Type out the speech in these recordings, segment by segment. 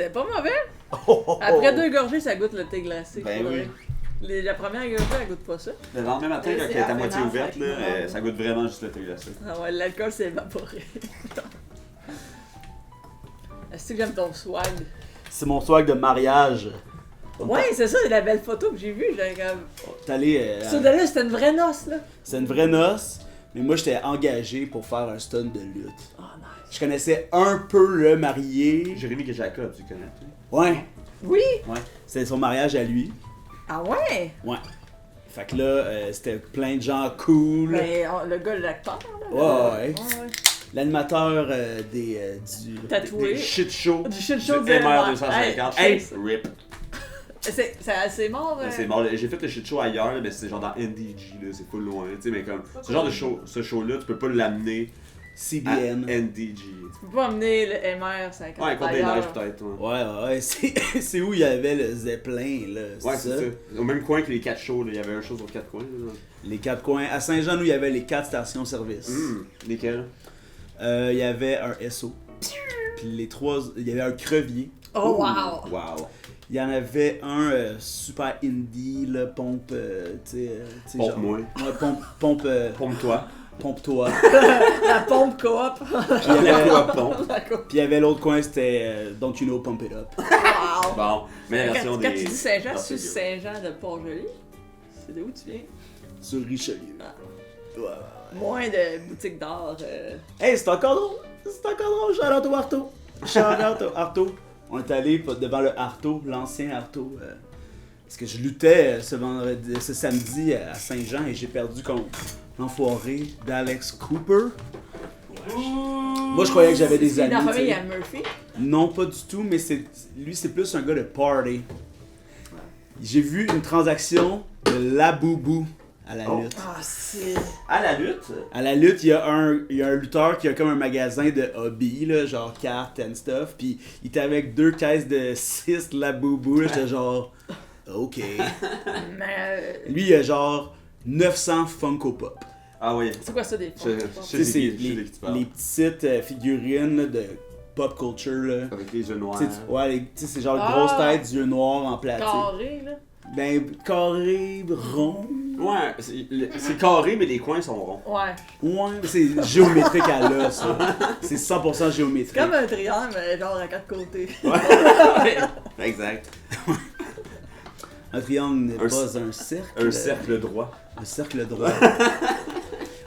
c'est pas mauvais. Après 2 gorgées, ça goûte le thé glacé. Ben oui. La première gorgée, elle goûte pas ça. Le lendemain matin, quand C'est elle est à la moitié finance, ouverte, là, ouais. ça goûte vraiment juste le thé glacé. Ah ouais, l'alcool s'est évaporé. Est-ce que j'aime ton swag? C'est mon swag de mariage. Ouais, c'est ça, c'est la belle photo que j'ai vue. J'ai comme... T'es allé. Ça de là, c'était une vraie noce, là. C'est une vraie noce, mais moi j'étais engagé pour faire un stun de lutte. Oh, nice. Je connaissais un peu le marié. Jérémy Jacob, tu connais? Ouais, Oui? c'était son mariage à lui. Ah ouais? Ouais. Fait que là, c'était plein de gens cool. Mais le gars, l'acteur, là. Ouais. Ouais. L'animateur du. Tatoué. Des shit shows. Du shit show du de MR250. Hey, Hey, RIP. C'est mort. C'est mort. J'ai fait le shit show ailleurs, mais c'est genre dans NDG, là, c'est full loin. Tu sais, mais comme, ce genre de show, ce show-là, tu peux pas l'amener à CBN. NDG. Tu peux pas amener le MR50 Ouais, contre des ailleurs. neiges peut-être. Ouais, Ouais, c'est où il y avait le Zeppelin, là. ouais c'est ça. Au même coin que les 4 shows, là. Il y avait un show sur 4 coins. Là. Les 4 coins. À Saint-Jean, où il y avait les 4 stations-service. Lesquels? Il y avait un SO. Puis les 3. Il y avait un crevier. Oh, wow! Wow. Il y en avait un super indie, là, pompe. Tu sais. Pompe-moi. Ouais, pompe. Pompe-toi. Pompe-toi. La pompe coop. Puis il y avait- La pompe. Puis il y avait l'autre coin, c'était Don't You Know Pump It Up. Wow! Bon, mais la version Quand des... tu dis Saint-Jean, Ah, c'est c'est Saint-Jean de Port-Joli? C'est de où tu viens? Sur Richelieu. Ah. Ouais. Moins de boutiques d'art. Hey, c'est encore drôle! C'est encore drôle! Shout out au Arto! Shout out au Arto! On est allé devant le Arto, l'ancien Arto. Parce que je luttais ce samedi à Saint-Jean et j'ai perdu contre l'enfoiré d'Alex Cooper. Moi, je croyais que j'avais des C'est amis. dans la tu sais. famille à Murphy. Non, pas du tout, mais lui, c'est plus un gars de party. J'ai vu une transaction de Laboubou à la lutte. Ah, c'est. À la lutte? À la lutte, il y a un lutteur qui a comme un magasin de hobby, là, genre cartes and stuff, puis il était avec 2 caisses de 6 Laboubou, là, j'étais genre, ok. Mais. Lui, il a genre 900 Funko Pop. Ah oui. C'est quoi ça des Je fonds? sais Tu sais, c'est de qui tu parles. les petites figurines là, de pop culture, là. Avec les yeux noirs. Tu sais, ouais, tu sais, c'est genre Ah! grosse tête, yeux noirs en plastique. Carré, là. Ben, carré, rond. Ouais, c'est carré, mais les coins sont ronds. Ouais. Ouais, c'est géométrique à l'os, ça. C'est 100% géométrique. C'est comme un triangle, mais genre à 4 côtés. Ouais. Exact. Un triangle n'est Un pas un cercle. Un cercle droit. Un cercle droit.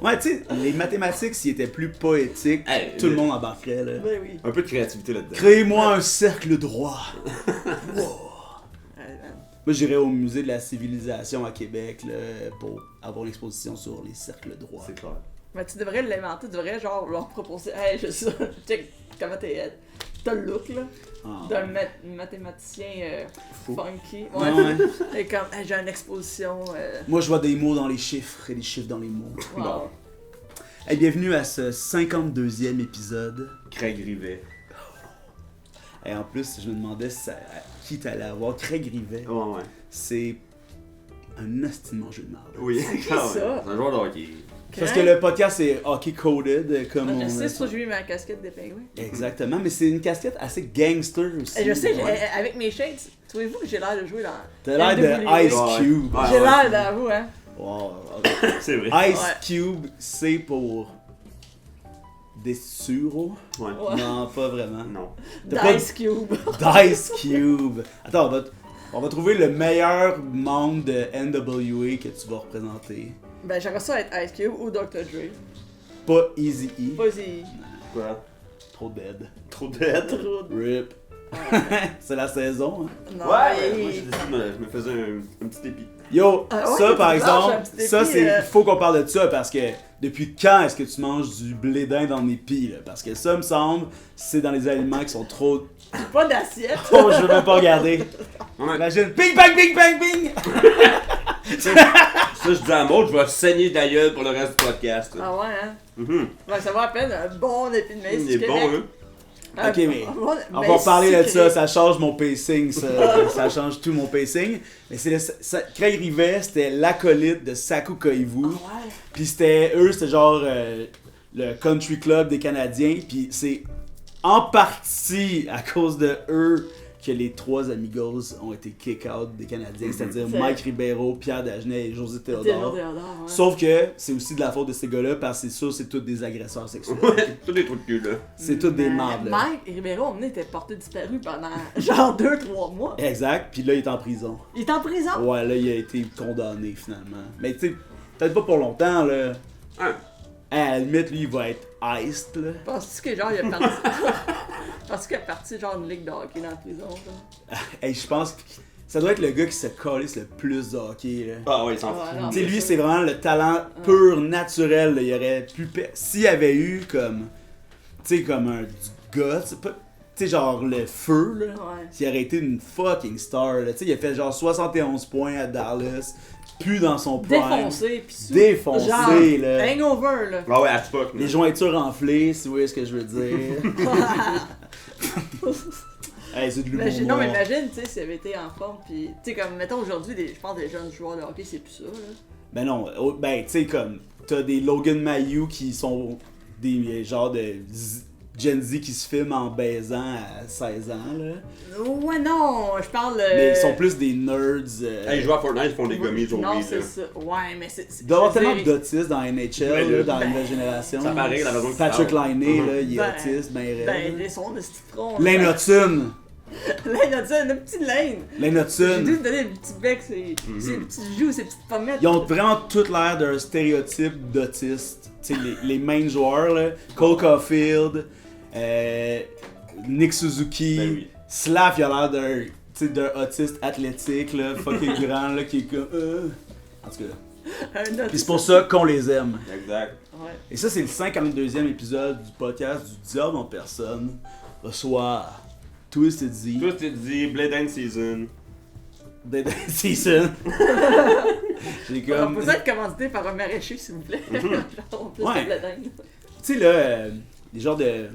Ouais, tu sais, les mathématiques, s'ils étaient plus poétiques, Hey, tout le monde embarquerait, là. Ben oui. Un peu de créativité là-dedans. Créez-moi un cercle droit. Wow. Ouais, Moi, j'irais au musée de la civilisation à Québec, là, pour avoir une exposition sur les cercles droits. C'est clair. mais tu devrais l'inventer, tu devrais genre leur proposer. Hey, je sais, check comment t'as le look là, Ah, d'un mathématicien Fou. funky. ouais. Ouais. Ouais. Et comme, hey, j'ai une exposition. Moi, je vois des mots dans les chiffres et des chiffres dans les mots. Wow. Bon. Hey, bienvenue à ce 52e épisode. Craig Rivet. Et en plus, je me demandais qui t'allais avoir. Craig Rivet, Ouais, ouais. c'est un hostie jeu de merde. Oui, quand même. ça? C'est un joueur de hockey. Parce que le podcast est hockey coded, comme Moi, on je sais, a- c'est pour ça que j'ai mis ma casquette des pingouins. Exactement, mais c'est une casquette assez gangster aussi. Et je sais, Ouais. avec mes shades, trouvez-vous que j'ai l'air de jouer dans. T'as l'air de NWA? Ice Ouais. Cube. Ouais. J'ai l'air d'avou, hein. Wow. C'est vrai. Ice Ouais. Cube, c'est pour des suros? Ouais. Ouais. Non, pas vraiment. Non. T'as pas Dice Cube. Dice Cube. Attends, on va trouver le meilleur membre de NWA que tu vas représenter. Ben, j'aimerais ça être Ice Cube ou Dr. Dre. Pas Eazy-E. Vas-y. Quoi? Trop dead. Trop dead? Trop de- RIP. C'est la saison, hein. Non, Ouais, il- moi j'ai décidé je me faisais un petit épi. Yo, Ah ouais, ça tu par manges un exemple, petit ça épi, c'est. Il faut qu'on parle de ça parce que depuis quand est-ce que tu manges du blé d'Inde en épi, là? Parce que ça me semble, c'est dans les aliments qui sont trop. Pas d'assiette. Oh, je veux même pas regarder. Ouais. Imagine, ping bang ping bang ping! Ça, je dis à Maud, je vais saigner ta gueule pour le reste du podcast. là. Ah ouais, hein. Mhm. Ouais, ça va à peine un bon épi de maïs. Il est du bon, Québec. hein? Un Ok, mais bon On maïs va parler de sucré. ça change mon pacing, ça change tout mon pacing. Mais c'est Craig Rivet, c'était l'acolyte de Saku Koivu. Ah ouais. Puis c'était genre le country club des Canadiens. Puis c'est en partie à cause de eux que les 3 amigos ont été kick-out des Canadiens, c'est-à-dire C'est- Mike Ribeiro, Pierre Dagenet et José Théodore. Ouais. Sauf que c'est aussi de la faute de ces gars-là, parce que c'est sûr, c'est tous des agresseurs sexuels. Ouais, tous des trucs de cul, là. C'est tous des Mais mardes, là. Mike Ribeiro, on était porté disparu pendant genre 2-3 mois. Exact, puis là, il est en prison. Il est en prison. Ouais, là, il a été condamné, finalement. Mais tu sais, peut-être pas pour longtemps, là. Hein? À la limite, lui, il va être iced, là. Penses-tu que genre il a parti. Penses-tu qu'il a parti genre une ligue de hockey dans la prison, genre? Hey, je pense que ça doit être le gars qui se calisse le plus de hockey, là. Ah ouais, il s'en Ouais, fout. non. Tu sais, lui, c'est c'est vraiment le talent pur, naturel. Là. Il aurait pu. S'il y avait eu comme. Tu sais, comme un du gars, tu sais, genre le feu, là. Ouais. S'il aurait été une fucking star, là. Tu sais, il a fait genre 71 points à Dallas. Plus dans son prime. Défoncé, pis sous. Défoncé, genre, là. Hangover, là. Ah ouais, à Spock, Les jointures enflées, si vous voyez ce que je veux dire. Hey, c'est de l'humour. Non, mais noir. imagine, tu sais, s'il avait été en forme, pis. Tu sais, comme, mettons aujourd'hui, je pense des jeunes joueurs de hockey, c'est plus ça, là. Ben non, ben tu sais comme t'as des Logan Mayou qui sont des genres de Gen Z qui se filment en baisant à 16 ans là. Ouais, non, je parle. Mais ils sont plus des nerds. Hey, ils jouent à Fortnite, ils font des gummies au Non, weed, c'est là. ça. Ouais, mais c'est. Il doit y avoir je veux tellement dire, d'autistes dans NHL, Ouais, là, là. dans la Ben, nouvelle génération. ça paraît, la façon qu'il Patrick parle. Laine, là, il est Ben, autiste, ben Ben, raide. des sons de citron. Lane Hudson! Lane Hudson, le petit Lane. Lane J'ai Hudson! dû te donner le petit bec, ses petits joues, ses petites pommettes. Ils ont vraiment tout l'air d'un stéréotype d'autiste. Tu sais, les main joueurs, là. Cole Caulfield, Nick Suzuki, Ben oui. Slav, il a l'air d'un, tu sais, d'un autiste athlétique, là, fucking grand, là, qui est comme. En tout cas. Un autre. Puis c'est pour ça qu'on les aime. Exact. Ouais. Et ça, c'est le 52e épisode du podcast du Diable en personne. Reçoit Twisted Z, Toi, tu te dis Blade and Season. Dead End Season. J'ai On comme. peut être commandité par un maraîcher, s'il vous plaît. Genre, plus Ouais. de blé d'Inde. Tu sais, là, des genres de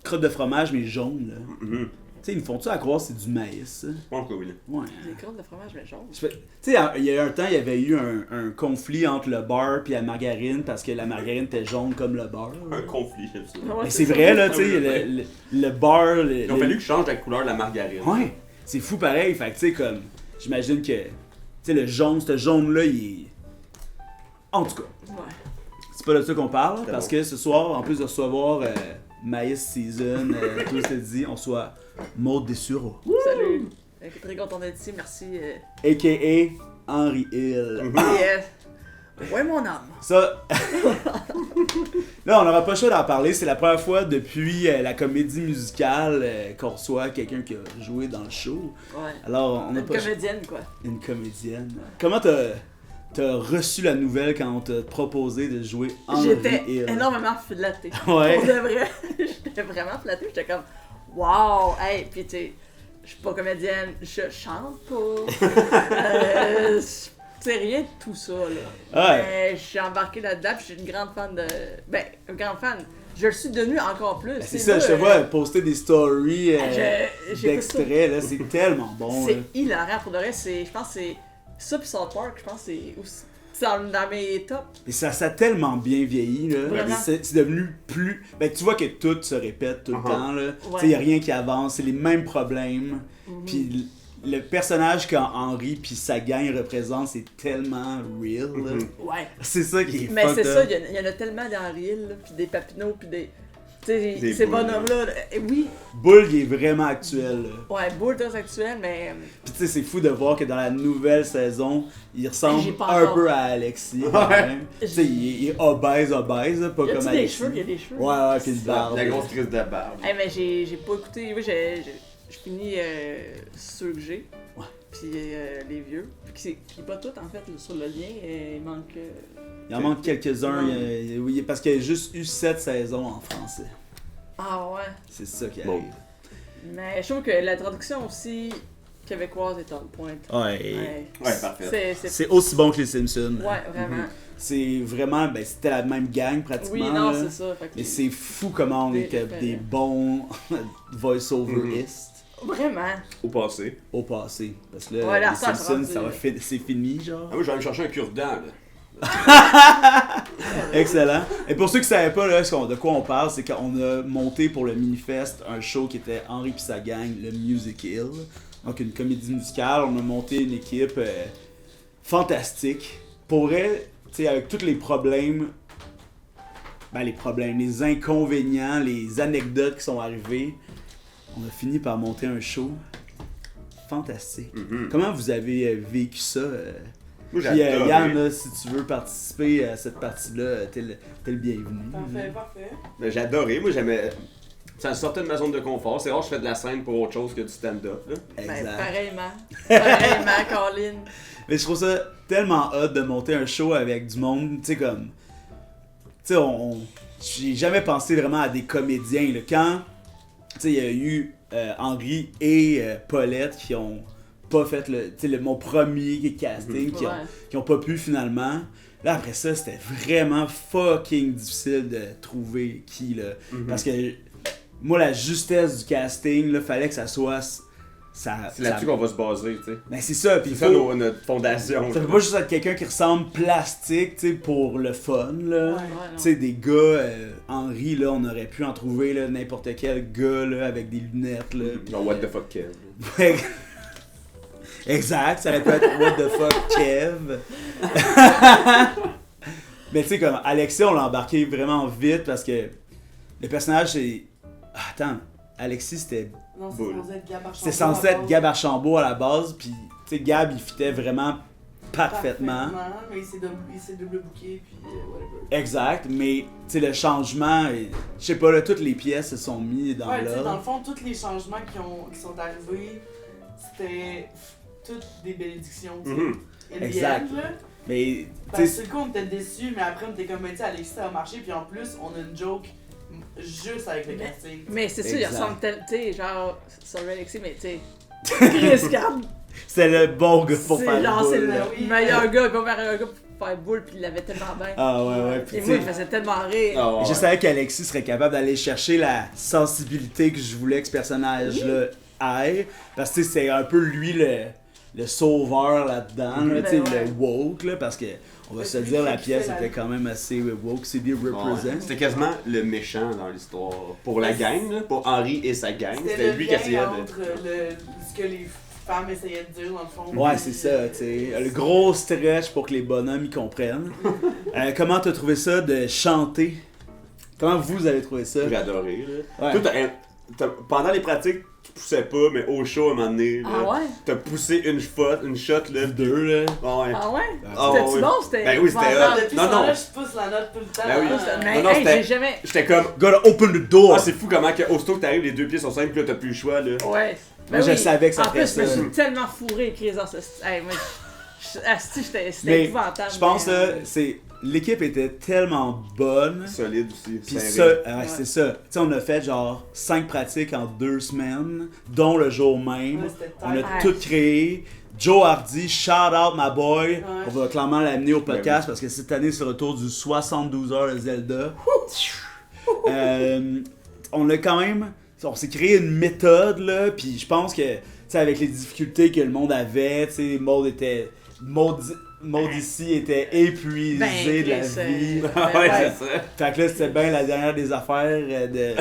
crottes de fromage, mais jaunes, là. Mhm. Tu sais, ils me font-tu à croire que c'est du maïs, ça? Je pense que oui. Ouais. Des crottes de fromage, mais jaune. Tu sais, il y a un temps, il y avait eu un conflit entre le beurre et la margarine parce que la margarine était jaune comme le beurre. Un conflit, j'aime ça. Ouais, Mais c'est vrai, là, tu sais, le beurre. Il a fallu que je change la couleur de la margarine. Ouais, c'est fou pareil. Fait que, tu sais, comme, j'imagine que, tu sais, le jaune, ce jaune-là, il est. En tout cas, Ouais. c'est pas de ça qu'on parle, C'est parce bon. que ce soir, en plus de recevoir Maïs Season, tout se dit, on soit Maud Dessureau, Salut. Très content d'être ici, merci. a.k.a. Henry Hill. Ouais, mon âme. Ça. Là, on n'aura pas le choix d'en parler. C'est la première fois depuis la comédie musicale qu'on reçoit quelqu'un qui a joué dans le show. Ouais. Alors, on n'a Une pas. comédienne, quoi. Une comédienne. Comment t'as reçu la nouvelle quand on t'a proposé de jouer Henry J'étais Hill? énormément flattée. Ouais. Pour de vrai, j'étais vraiment flattée. J'étais comme, wow! Hey, pis tu sais, je suis pas comédienne, je chante pas. C'est rien de tout ça, là. Ouais. Mais je suis embarquée là-dedans, pis je suis une grande fan de. Ben, une grande fan. Je le suis devenue encore plus. Ben, c'est ça, je te vois poster des stories j'écoute d'extraits, là, c'est tellement bon. là. C'est hilarant pour de vrai, je pense que c'est ça pis South Park, je pense que c'est aussi dans mes tops. Et ça a tellement bien vieilli, là. Vraiment. C'est devenu plus. Ben, tu vois que tout se répète tout le temps, là. Tu sais, y a rien qui avance, c'est les mêmes problèmes. Puis le personnage qu'Henri puis sa gang représente, c'est tellement real, là. Ouais. C'est ça qui est Mais fucked c'est up. ça, il y en a tellement dans Reel, là, pis des Papineaux, pis des. Tu sais, Des ces boules, bonhommes-là, oui, Bull, il est vraiment actuel, là. ouais, Bull très actuel, mais. Puis tu sais, c'est fou de voir que dans la nouvelle saison, il ressemble J'ai pas un encore. peu à Alexis, quand même. Tu sais, il est obèse, là, pas Y comme a-tu des Alexis. cheveux? Il y a des cheveux. Ouais, puis une barbe. La grosse crise de barbe. Hey, mais j'ai pas écouté. Oui, j'ai fini ceux que j'ai. Ouais. Puis les vieux. Puis qui est pas tout en fait là, sur le lien. Il manque. Il en manque quelques-uns, Ouais. oui, parce qu'il y a juste eu 7 saisons en français. Ah ouais. C'est ça qui Bon. arrive. Mais je trouve que la traduction aussi québécoise est en pointe. Ouais. Ouais, parfait. C'est. C'est aussi bon que les Simpsons. Ouais, vraiment. C'est vraiment, ben c'était la même gang pratiquement. Oui, non, là. c'est ça. Fait que- Mais c'est fou comment on Des était référents. des bons voice-overistes Vraiment. Au passé. au passé. Parce que là, Ouais, là, les ça, Simpsons, c'est rendu- c'est fini, genre. Ah, moi, j'allais me chercher un cure-dent, là. Excellent. Et pour ceux qui ne savaient pas là, de quoi on parle, c'est qu'on a monté pour le Minifest un show qui était Henri et sa gang, le Music Hill. Donc une comédie musicale. On a monté une équipe fantastique. Pour vrai, tu sais, avec tous les problèmes, les inconvénients, les anecdotes qui sont arrivées, on a fini par monter un show fantastique. Mhm. Comment vous avez vécu ça? Moi, Puis j'adore. Yann, là, si tu veux participer à cette partie-là, t'es le bienvenu. Parfait. Mais j'ai adoré. Moi, j'aimais. Ça sortait de ma zone de confort. C'est rare que je fais de la scène pour autre chose que du stand-up. Là. Ben, Exact. pareillement, Colin. Mais je trouve ça tellement hot de monter un show avec du monde, tu sais, comme... Tu sais, j'ai jamais pensé vraiment à des comédiens, là. Quand, tu sais, il y a eu Henri et Paulette qui ont pas fait mon premier casting, qui ont pas pu finalement. Là, après ça, c'était vraiment fucking difficile de trouver qui, là. Parce que, moi, la justesse du casting, là, fallait que ça soit... C'est là-dessus qu'on va se baser, tu sais. Ben, c'est ça, puis C'est ça notre fondation. ça peut pas juste être quelqu'un qui ressemble plastique, tu sais, pour le fun, là. Ouais. Tu sais, des gars, Henri, là, on aurait pu en trouver, là, n'importe quel gars, là, avec des lunettes, là. Puis, Genre, what the fuck, Kev. Ouais. Exact, ça aurait pu être what the fuck, Kev. Mais tu sais, comme Alexis, on l'a embarqué vraiment vite parce que le personnage, c'est... Ah, attends, Alexis, c'était Non, c'est Boule. censé être Gab Archambault. c'était censé être Gab Archambault à la base, puis tu sais, Gab, il fitait vraiment parfaitement. Mais il s'est double booké, puis whatever. Exact, mais tu sais, le changement, je sais pas, là, toutes les pièces se sont mises dans Ouais, tu sais, dans l'ordre. le fond, tous les changements qui sont arrivés, c'était toutes des bénédictions, tu sais. Mhm. In the Exact. end, là. Mais tu Parce sais, que c'est cool, on était déçus, mais après on était comme, tu sais, Alexis, ça a marché, puis en plus, on a une joke juste avec le casting. Mais c'est sûr, il Exact. ressemble tel, tu sais, genre, sorry Alexis, mais tu sais, Chris Cab, c'était le bon gars pour c'est faire genre, le c'est boule, le là. Oui. meilleur gars, pas meilleur gars pour faire boule, puis il l'avait tellement bien. Ah ouais, ouais, puis Et tu moi, sais, il faisait tellement rire. Ah, ouais. je savais qu'Alexis serait capable d'aller chercher la sensibilité que je voulais que ce personnage-là ait. Parce que tu sais, c'est un peu lui le sauveur là-dedans, là, tu sais, ouais. le woke, là, parce que on va Ouais, se c'est dire, lui la qui pièce fait la- était quand même assez woke, c'est des Ouais. represent. C'était quasiment le méchant dans l'histoire. Pour la Ouais, gang, là, pour Henri et sa gang. C'était C'était le lui qui lien essayait de. entre ce que les femmes essayaient de dire, dans le fond. Ouais, puis, c'est ça, tu sais. Le gros stretch pour que les bonhommes y comprennent. Comment t'as trouvé ça de chanter? Comment vous avez trouvé ça? J'ai adoré, là. Ouais. Toi, pendant les pratiques, tu poussais pas, mais au show, à un moment donné, là, Ah ouais? t'as poussé une shot, là. Deux, là. Ah ouais. Ah ouais? Ah C'était-tu ouais. bon? C'était. Ben oui, c'était épouvantable. Depuis Non, ce temps-là, non. je pousse la note tout le temps. Ben oui. Mais Non, hey, c'était- j'ai jamais. J'étais comme. Gotta open the door! Ah, c'est fou comment, aussitôt que t'arrives, les deux pieds sont simples, là, t'as plus le choix, là. Ouais. Moi, je savais que ça En ferait plus, ça. je me suis tellement fourré, Chris, dans ce. Hey, moi, c'était Mais épouvantable. je pense mais, que c'est l'équipe était tellement bonne. Solide aussi. Puis serré. ça, c'est ça. Tu sais, on a fait genre 5 pratiques en 2 semaines, dont le jour même. Ouais, c'était On a tight. Ouais. tout créé. Joe Hardy, shout out my boy. Ouais. On va clairement l'amener au podcast parce que cette année c'est le retour du 72 heures de Zelda. On a quand même, on s'est créé une méthode là, puis je pense que, tu sais, avec les difficultés que le monde avait, tu sais, Maud ici était épuisé Ben, de la Chris, vie. ben, Ah ouais, ouais. c'est ça. Fait que là, c'était bien la dernière des affaires de...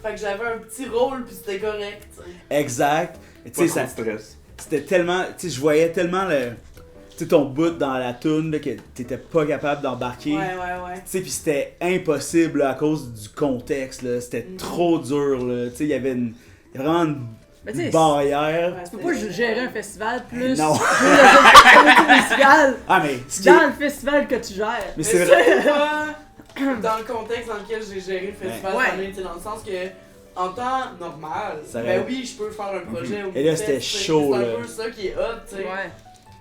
Fait que j'avais un petit rôle, puis c'était correct. tu sais. Exact. Et tu Pas sais, trop ça, de stress. c'était tellement... Tu sais, je voyais tellement tu sais, ton bout dans la toune là, que t'étais pas capable d'embarquer. Ouais. Tu sais, puis c'était impossible là, à cause du contexte, là. C'était trop dur, là. Tu sais, il y avait vraiment une Mais tu sais, barrière. Ouais, tu peux pas gérer un festival plus. Non. plus les autres comédies musicales Ah, mais ce qui est... dans le festival que tu gères. Mais Mais c'est ça, vrai... c'est pas dans le contexte dans lequel j'ai géré le festival Ouais. cette année, tu sais, dans le sens que, en temps normal, Ça ben aurait- oui, je peux faire un projet au Et là, Mifest, c'était tu sais, chaud, c'est là. un peu ça qui est hot, tu sais. Ouais.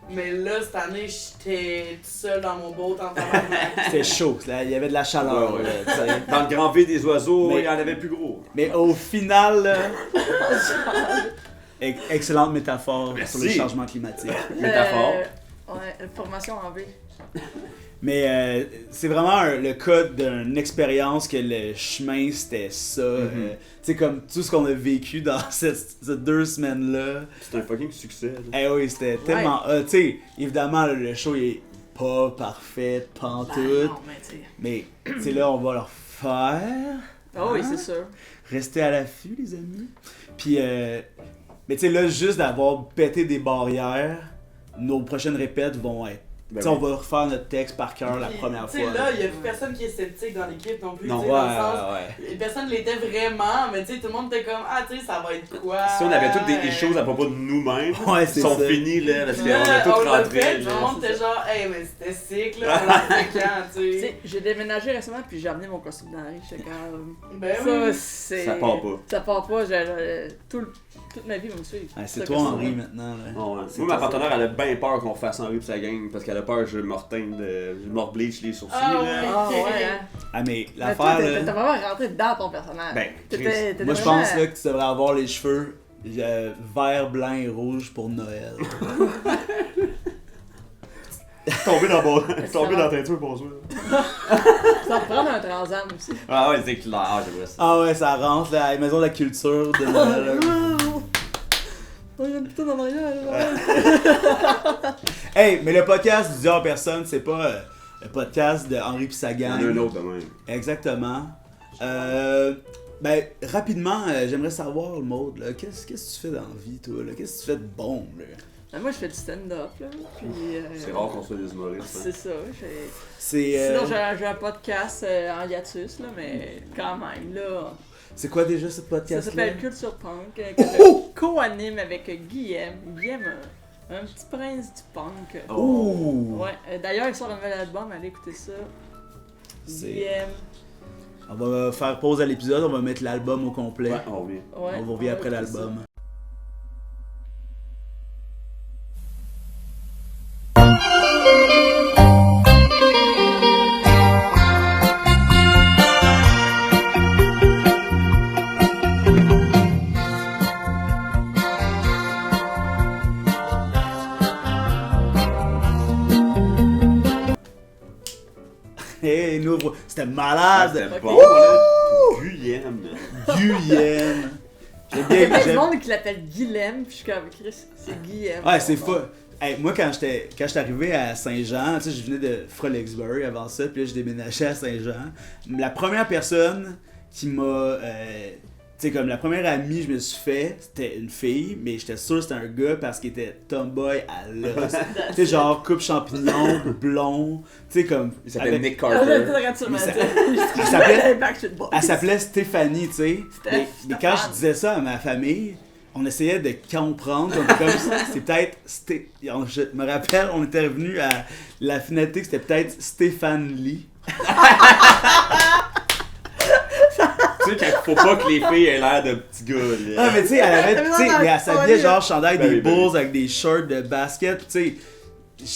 Mais là, cette année, j'étais tout seul dans mon boat en tabarnak. C'était chaud, là. Il y avait de la chaleur, Ouais, ouais. là, tu sais. Dans le grand V des oiseaux, Mais- il y en avait plus gros. Mais au final, là, excellente métaphore Merci. sur le changement climatique. Métaphore. Ouais, formation en V. Mais c'est vraiment le cas d'une expérience que le chemin c'était ça. Tu sais, comme tout ce qu'on a vécu dans ces 2 semaines-là. C'est un fucking succès. là. Eh oui, c'était tellement. Tu sais, évidemment, le show est pas parfaite, Ben pantoute. non, mais tu sais. Mais, tu sais, là, on va leur faire. Ah oui, Hein? c'est sûr. Restez à l'affût, les amis. Puis, mais tu sais, là, juste d'avoir pété des barrières, nos prochaines répètes vont être. Ben Tu sais, oui. on va refaire notre texte par cœur la Puis, première tu sais, fois. là, il y a plus personne qui est sceptique dans l'équipe non plus. Non. tu sais, Ouais, dans le sens, ouais. personne l'était vraiment, mais tu sais, tout le monde était comme, ah, tu sais, ça va être quoi? Si on avait toutes des choses à propos de nous-mêmes, Ouais, qui c'est sont ça. finies, là, parce qu'on Là, a tout on l'a rentré. fait, tout là. le monde était genre, hey, mais c'était sick, là, on l'a fait quand, tu Tu sais. sais, j'ai déménagé récemment puis j'ai amené mon costume dans la rue. J'étais comme. Ben Ça, oui. c'est. Ça part pas. Ça part pas. Toute ma vie va me suivre. Ouais, c'est Ce toi, costume-là. Henri, maintenant. Là. Ah ouais. C'est Moi, ma tout ça. partenaire, elle a bien peur qu'on fasse Henri pis sa gang, parce qu'elle a peur que je me reteigne je me rebleach les sourcils. Ah là. ouais. Ah ouais, hein. Ah, mais Mais toi, l'affaire, t'as là. vraiment rentré dans ton personnage. Ben, T'étais Moi, je vraiment- pense là, que tu devrais avoir les cheveux vert, blanc et rouge pour Noël. Tomber dans la teinture pour jouer. Ça va prendre un transam aussi. Ah ouais, c'est clair. Ah, j'aimerais ça. Ah ouais, ça rentre là, à la maison de la culture de Noël. là. Oh, il y a une putain en arrière, là. Hey, mais le podcast du en personne, c'est pas le podcast de Henri pis sa Il y en gang. a un autre de même. Exactement. Ben, rapidement, j'aimerais savoir, Maud, là, qu'est-ce que tu fais dans la vie, toi? Là? Qu'est-ce que tu fais de bon? Là? Ben, moi, je fais du stand-up, là. Puis. C'est rare qu'on soit des humoristes. C'est ça. C'est Sinon, j'ai un podcast en hiatus, là, mais quand même, là. c'est quoi déjà ce Ça podcast-là? s'appelle Culture Punk, que je co-anime avec Guillaume. Guillaume, un petit prince du punk. Oh. Ouh! Ouais, d'ailleurs, il sort un nouvel album, allez écouter ça. C'est- Guillaume. On va faire pause à l'épisode, on va mettre l'album au complet. Ouais, on revient. Ouais, On revient après va écouter l'album. Hey, nouveau. C'était Ah, malade! c'était Ok. bon, là. Guyenne. Guyenne! J'aime Il y a bien, du j'aime- monde qui l'appelle Guilhem, puis je suis comme Chris, c'est Guillaume. Ouais, c'est fou. Hey, moi, quand j'étais arrivé à Saint-Jean, tu sais, je venais de Frolicsburg avant ça, puis là, je déménageais à Saint-Jean. La première personne qui m'a. Tu sais, comme la première amie que je me suis fait, c'était une fille, mais j'étais sûr que c'était un gars parce qu'il était tomboy à l'os. Tu sais, genre coupe champignon, blond, tu sais, comme. Il s'appelle avec- Nick Ah, Carter. sûrement ça- dit. Elle s'appelait- Backstreet Boys. Elle s'appelait Stéphanie, tu sais. Mais Stéphane. quand je disais ça à ma famille, on essayait de comprendre. On était comme ça. C'est peut-être. Je me rappelle, on était revenu à la finalité que c'était peut-être Stéphane Lee. Tu sais, qu'il faut pas que les filles aient l'air de petits gars, là. Ah, mais tu sais, elle avait. Tu sais, mais elle s'habillait genre chandail Ben des oui, ben Bulls avec des shorts de basket. Tu sais,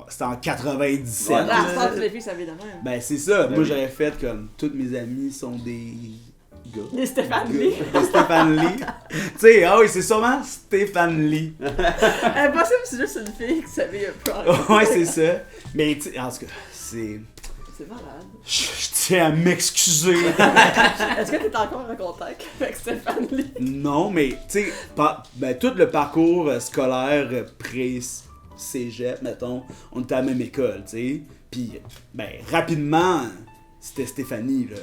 c'était en 97. Ouais, Là, là. à ce temps, toutes les filles s'habillent de même. Ben, c'est ça. Ben Moi, oui. j'aurais fait comme toutes mes amies sont des gars. Les Stéphane Lee. De Stéphane Lee. Tu sais, ah oui, c'est sûrement Stéphane Lee. Impossible, c'est juste une fille qui s'habille un peu. Ouais, c'est ça. Mais tu sais, en tout cas, c'est. C'est malade. Je tiens à m'excuser. Est-ce que t'es encore en contact avec Stéphane Lee? Non, mais tu sais, ben, tout le parcours scolaire pré-cégep, mettons, on était à la même école, tu sais. Puis, ben, rapidement, c'était Stéphanie, là.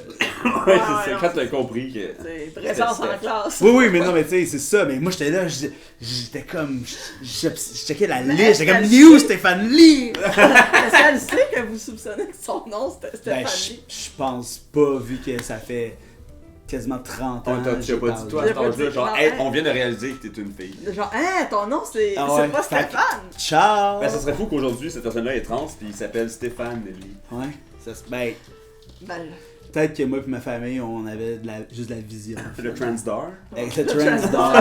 Ouais, Ouais, c'est non, quand t'as compris que. C'est présence en classe. Oui, oui, mais non, mais tu sais, c'est ça. Mais moi, j'étais là, j'étais comme. Je checkais la Mais liste, j'étais comme, est-ce il est où qu'elle Stéphane Lee? Est-ce qu'elle sait que vous soupçonnez que son nom c'était Ben, Stéphane Lee? je pense pas, vu que ça fait quasiment 30 ans. Tu as j'ai pas dit parlé. toi à J'ai cet pas âge-là, dit, genre, non, hey, hein. on vient de réaliser que t'es une fille. Genre, hein, ton nom c'est Ah ouais, pas fait que- Stéphane! Ciao! Ben, ça serait fou qu'aujourd'hui, cette personne-là est trans, puis il s'appelle Stéphane Lee. Ouais, ben, Ben, peut-être que moi et ma famille, on avait juste de la vision. Le transdar. Avec le transdar.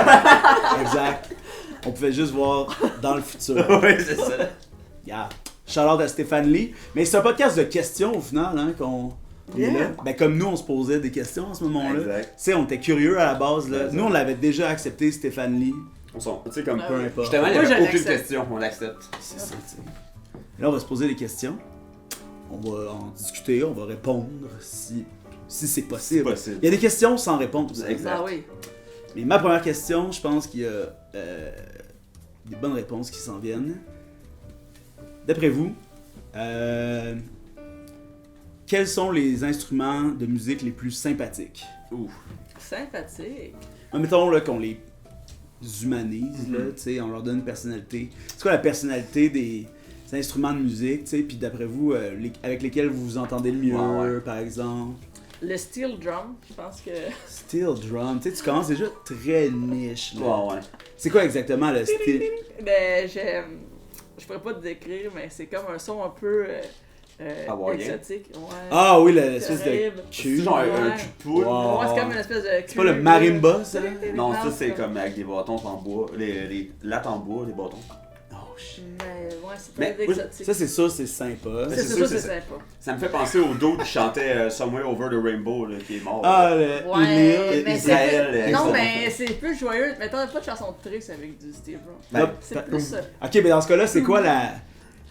Exact. On pouvait juste voir dans le futur. Ouais, c'est ça. Yeah. Shout-out à Stéphane Lee. Mais c'est un podcast de questions au final, hein, qu'on est Yeah. là. Ben, comme nous, on se posait des questions à ce moment-là. Tu Exact. sais, on était curieux à la base. Là. Exact. Nous, on l'avait déjà accepté, Stéphane Lee. Tu sais, comme Ah Peu ouais. importe. justement, il n'y Moi, je avait aucune l'accepte. question, on l'accepte. C'est ça, tu sais. Là, on va se poser des questions. On va en discuter, on va répondre si c'est possible. Possible. Il y a des questions sans réponse. Exact. ben oui. Mais ma première question, je pense qu'il y a des bonnes réponses qui s'en viennent. d'après vous, quels sont les instruments de musique les plus sympathiques? Ouf. Sympathique. Mettons là, qu'on les humanise, là, tu sais, on leur donne une personnalité. C'est quoi la personnalité des instruments de musique, tu sais, puis d'après vous, avec lesquels vous vous entendez le mieux, Ouais. par exemple? Le steel drum, je pense que. Steel drum, tu sais, tu commences déjà très niche, là. Ouais. C'est quoi exactement le steel? Ben, je pourrais pas te décrire, mais c'est comme un son un peu Hawaïen. exotique. Ouais. Ah oui, l'espèce de Horrible. C'est cul. genre un Ouais. cul de poule. Wow. Ouais, c'est comme une espèce de. C'est pas le marimba, ça? Non, ça c'est comme avec des bâtons en bois. Les lattes en bois, les bâtons. Oh shit. Mais ouais, c'est Mais très moi, exotique. Ça, c'est ça, c'est sympa. Mais C'est c'est ça, sûr, c'est c'est sympa. Ça me fait penser au dos qui chantait Somewhere Over the Rainbow, là, qui est mort. Ah, là. le Ouais, Unil, mais Israël, c'est. Non, exactement. mais c'est plus joyeux. Mais t'as pas de chanson de triste avec du Steve Drum. Ben, C'est plus ça. Ok, mais dans ce cas-là, c'est quoi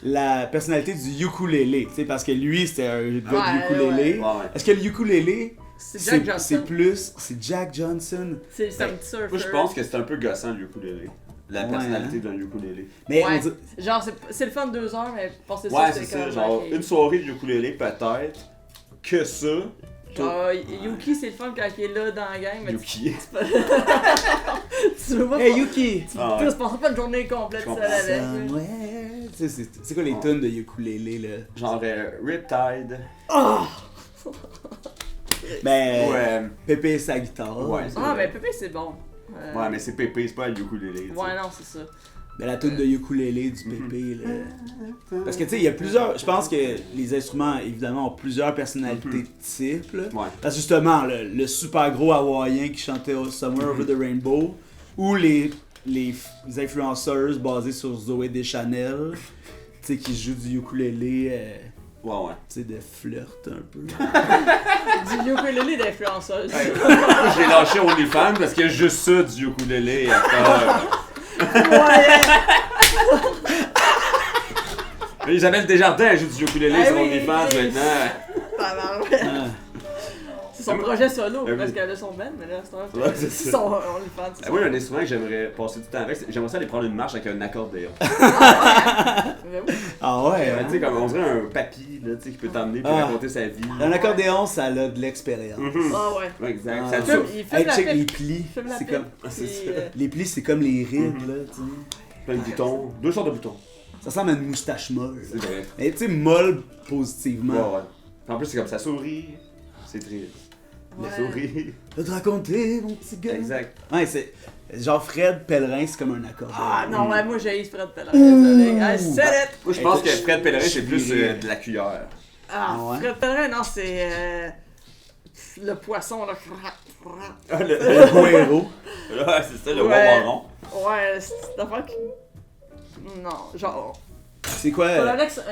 la personnalité du ukulélé? Tu sais, parce que lui, c'était un gars de ukulélé. ouais. Est-ce que le ukulélé, C'est Jack Johnson. c'est plus... C'est Jack Johnson. C'est un petit surfer. Moi, je pense que c'est un peu gossant, le ukulélé. La Ouais, personnalité hein. d'un ukulélé. Mais Ouais. on dit... Genre, c'est le fun de 2 heures, mais passer Ouais, ça, c'est ça. comme, Genre, ok. une soirée de ukulélé, peut-être. Que ça. Genre, Yuki, c'est le fun quand il est là dans la gang, mais Yuki. tu veux pas. Hey Yuki! Ah, Tu ouais. se passeras pas une journée complète Je seul comprends. avec. Somewhere. Tu sais, c'est quoi les Ouais. tunes de ukulélé, là? Genre Riptide. Oh! Ben, Ouais. Pépé et sa guitare. Ouais, c'est Ah, vrai. mais Pépé, c'est bon. Ouais, mais c'est Pépé, c'est pas le ukulélé. tu sais. Ouais, non, c'est ça. Ben, la tune de ukulélé du Pépé, là. Parce que, tu sais, il y a plusieurs... Je pense que les instruments, évidemment, ont plusieurs personnalités types, là. Ouais. Parce que justement, le super gros hawaïen qui chantait Somewhere Over the Rainbow, ou les influenceuses basées sur Zoé Deschanel, tu sais, qui jouent du ukulélé, Ouais. tu sais, de flirt un peu. Du ukulélé d'influenceuse. Hey, moi, j'ai lâché OnlyFans parce qu'il y a juste ça du ukulélé à faire. Mais Isabelle Desjardins elle joue du ukulélé Ah sur oui, OnlyFans oui. maintenant. Tabarouette. Ah. C'est son projet solo, Ah oui. parce qu'elle a son band, mais là, c'est Ouais, c'est ça. son OnlyFans. Ah oui, un instrument que j'aimerais passer du temps avec, j'aimerais ça aller prendre une marche avec un accordéon. Mais oui. Ah ouais, Tu sais, hein? comme on dirait un papy là, tu sais, qui peut t'emmener puis Ah. raconter sa vie. Un accordéon, ça a de l'expérience. Mhm. Ah ouais. Ouais, exact. Ah. Ça Il dure. fume- il fume Hey, la check pipe. les plis. Il fume la C'est pipe. comme... c'est Puis, ça. Les plis, c'est comme les rides, là, tu sais. Plein de boutons. 2 sortes de boutons. Ça ressemble à une moustache molle. C'est vrai. Mais tu sais, molle Ouais, positivement. ouais. En plus, c'est comme ça sourit. C'est triste. Ouais. La souris. Je vais te raconter, mon petit gars. Exact. Ouais, c'est... Genre Fred Pellerin, c'est comme un accordéon. Ah non, ouais, moi j'ai Fred Pellerin, désolé. I said it! Moi, je pense Hey, que Fred Pellerin, c'est je plus suis- de la cuillère. Ah, Ah ouais? Fred Pellerin, non, c'est le poisson, là. Ah, Le héros. Ouais, c'est ça, le Ouais. rond. Ouais, c'est l'affaire qui. Non, genre. C'est quoi,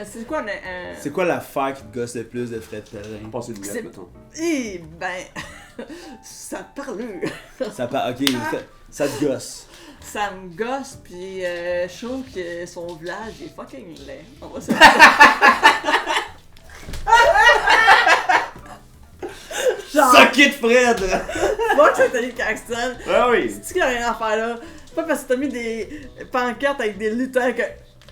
C'est quoi un. c'est quoi l'affaire qui te gosse le plus de Fred Pellerin? Passer du C'est- net, mettons. Eh ben. Ça parle. Ça ok, ça te gosse. Ça me gosse, pis je trouve que son village est fucking laid. On va se Genre, Suck it, Fred! fuck cette Tony Caxton. Ah oui! C'est-tu qu'il y a rien à faire là? C'est pas parce que t'as mis des pancartes avec des lutins que.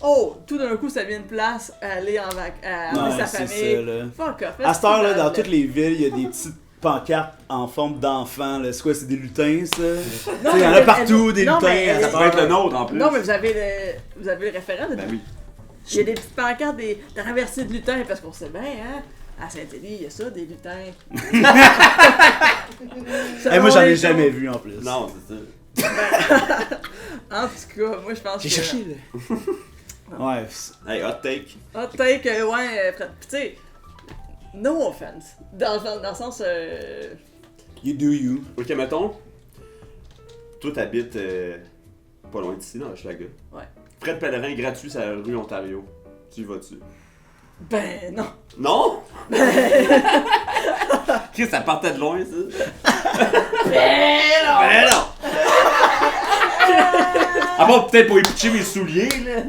Oh, tout d'un coup, ça vient de place à aller en à emmener sa c'est famille. ça, là. Fuck off. À cette heure, là, dans toutes toutes les villes, il y a des petites pancartes en forme d'enfants. Là. C'est quoi, c'est des lutins, ça? Tu sais, il y en a partout, des non, lutins. mais- à Ça cette pourrait être le heure. nôtre en plus. Non, mais vous avez le référent de Ben oui. Il y a des petites pancartes des traversées de lutins parce qu'on sait bien, hein? À Saint-Élie, il y a ça, des lutins. Hey, moi, j'en ai jamais vu en plus. Non, c'est ça. En tout cas, moi je pense que. J'ai cherché, là. Ouais, Hey, hot take. Hot take, ouais, Fred. Pis tu sais, no offense. Dans le sens. you do you. Ok, mettons. Toi, t'habites pas loin d'ici, dans Hochelaga. Ouais. Fred Pellerin gratuit sur la rue Ontario. Tu y vas-tu? Ben non. Non? Chris, ça partait de loin, ça? Ben non! Ben non! À part peut-être pour épitcher mes souliers, là.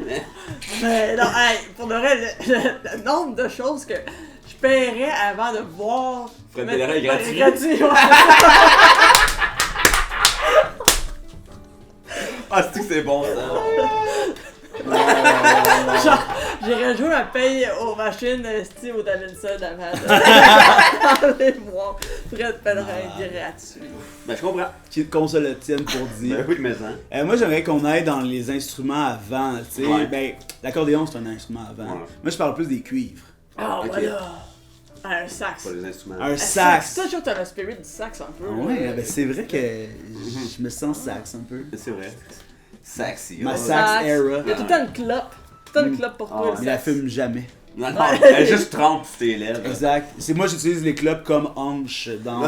Ben non, hey, pour de vrai, le nombre de choses que je paierais avant de voir. Fred Pellerin est gratuit. Gratuit, ouais. Ah, c'est que c'est bon, ça. J'irais jouer à paye aux machines style au Davidson avant de les voir. Fred Pellerin gratuit. Ben, je comprends. Qu'on se le tienne pour dire. Ben oui, mais hein. Moi, j'aimerais qu'on aille dans les instruments avant, tu sais. Ouais. Ben, l'accordéon, c'est un instrument avant. Ouais. Moi, je parle plus des cuivres. Ah, Ok. voilà. Un sax. Pas les instruments. Un sax. Toi, t'as le spirit du sax un peu. Ah ouais, ben c'est vrai que je me sens sax un peu. C'est vrai. Sexy. Ma ouais. sax era. Il y a tout le temps une clope. Tout le temps une clope pour toi, Ah, le Mais la sax. fume jamais. Non, non, elle juste trempe sur tes lèvres. Exact. C'est moi, j'utilise les clopes comme hanches dans.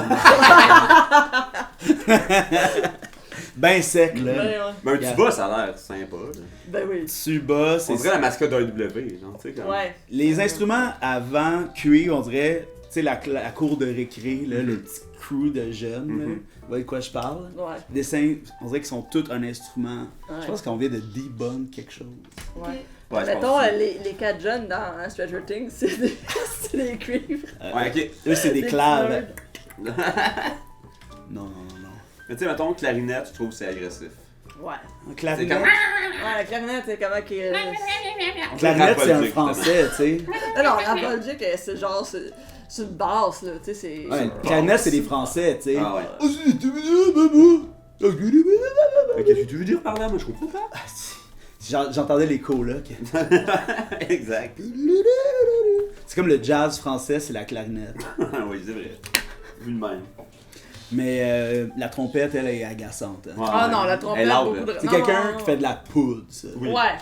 Ben sec, Ben, là. ouais. Mais un tuba, ça a l'air sympa. Là. Ben oui. Tuba, On c'est dirait la mascotte d'AEW, genre, tu sais, comme. Ouais. les instruments avant cuir, on dirait, tu sais, la cour de récré, là, le petit crew de jeunes, là. Vous voyez de quoi je parle? Ouais. Les dessins, on dirait qu'ils sont tous un instrument. Ouais. Je pense qu'on vient de debunk quelque chose. Ouais. Ouais, je Mettons, pense. les 4 jeunes dans Stranger Things, c'est des cuivres. Ouais, ok. Eux, c'est des Des claves. nerds. Non, non, non, non. Mais tu sais, mettons, clarinette, je trouve que c'est agressif. Ouais. Un C'est clarinette, comme. Ouais, la clarinette, c'est comment qu'il. clarinette, c'est un Rapoldic, français, tu sais. Non, la Belgique, c'est genre. C'est une basse, là. Tu sais, c'est. Ouais, clarinette, c'est des français, tu sais. Ah ouais. Oh, c'est tu veux dire, maman? Mais qu'est-ce que tu veux dire par là? Moi, je comprends pas. Ah, j'entendais les colocs. Exact. C'est comme le jazz français, c'est la clarinette. Oui, c'est vrai. Vu de même. Mais la trompette, elle est agaçante. Hein. Ouais, Ah ouais. non, la Elle trompette, est loud, beaucoup là. de. C'est Non, quelqu'un non, qui fait de la poudre, ça. Oui. Ouais.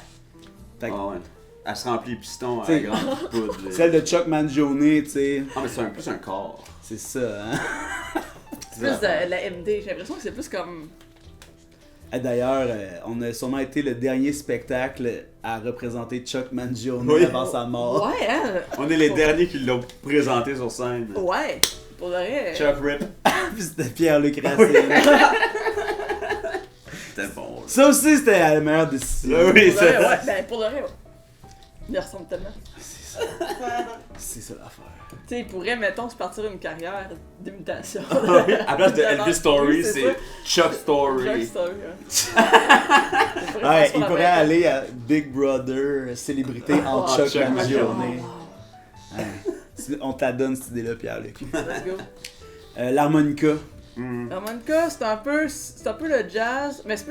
Fait que Ah ouais. Elle se remplit les pistons à T'sais, la grande poudre. là. celle de Chuck Mangione, tu sais. Ah, mais c'est plus un corps. C'est ça, hein. Plus de la MD, j'ai l'impression que c'est plus comme. Et d'ailleurs, on a sûrement été le dernier spectacle à représenter Chuck Mangione Oui. avant sa mort. Ouais, hein. On est les derniers qui l'ont présenté sur scène. Ouais. Pour de vrai. Chuck Rip. Puis c'était Pierre-Luc Racine. C'était bon. là. Ça aussi, c'était la meilleure décision. Ah oui, Pour de vrai, ça. ouais. Ben, pour de vrai, ouais. Il ressemble tellement. C'est ça. C'est ça l'affaire. Tu sais, il pourrait, mettons, se partir une carrière d'imitation. À place de Elvis Story, Oui, c'est Chuck Story. Chuck Story, ouais. Ouais, il pourrait aller à Big Brother, célébrité en Oh, Chuck Chuck Mangione. Mangione. Ouais. On te la donne cette idée-là, Pierre-Luc. Let's go. L'harmonica. Hmm. L'harmonica, c'est un peu le jazz, mais c'est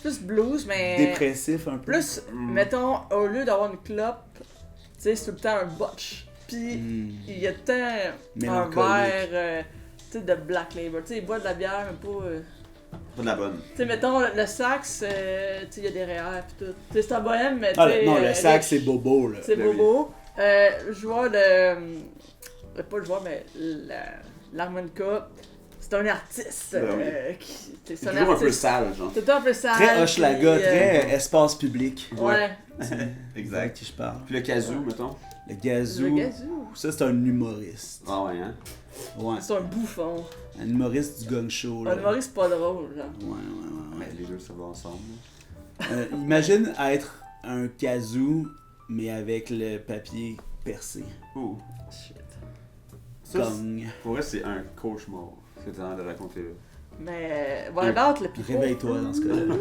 plus blues, mais Dépressif un peu. plus, mettons, au lieu d'avoir une clope, tu sais, c'est tout le temps un botch. Puis il y a tout le temps un Mélancolique. verre, tu sais, de Black Label. Tu sais, il boit de la bière, mais pas. Pas de la bonne. Tu sais, mettons, le sax, tu sais, il y a des REER pis tout. Tu sais, c'est un bohème, mais tu Ah, sais. non, le sax, c'est bobo, là. C'est Ben oui. bobo. Le joueur de. Pas le joueur, mais l'harmonica, c'est un artiste. Ben oui. C'est C'est un toujours un peu artiste. sale, genre. C'est un peu sale. Très Hochelaga, puis, très espace public. Ouais. De Exact. qui je parle. Puis le kazoo, mettons. Le gazou. Le gazou. Ça, c'est un humoriste. Ah ouais, hein. Ouais. C'est un bouffon. Un humoriste du gong show, là. Un humoriste pas drôle, genre. Ouais. Ouais, les deux, ça va ensemble. Imagine être un kazoo, mais avec le papier percé. Ouh. Shit. Ça, Gong. pour vrai, c'est un cauchemar. Ce que t'as l'air de raconter là. Mais, voilà, le pipeau. Réveille-toi dans ce cas-là.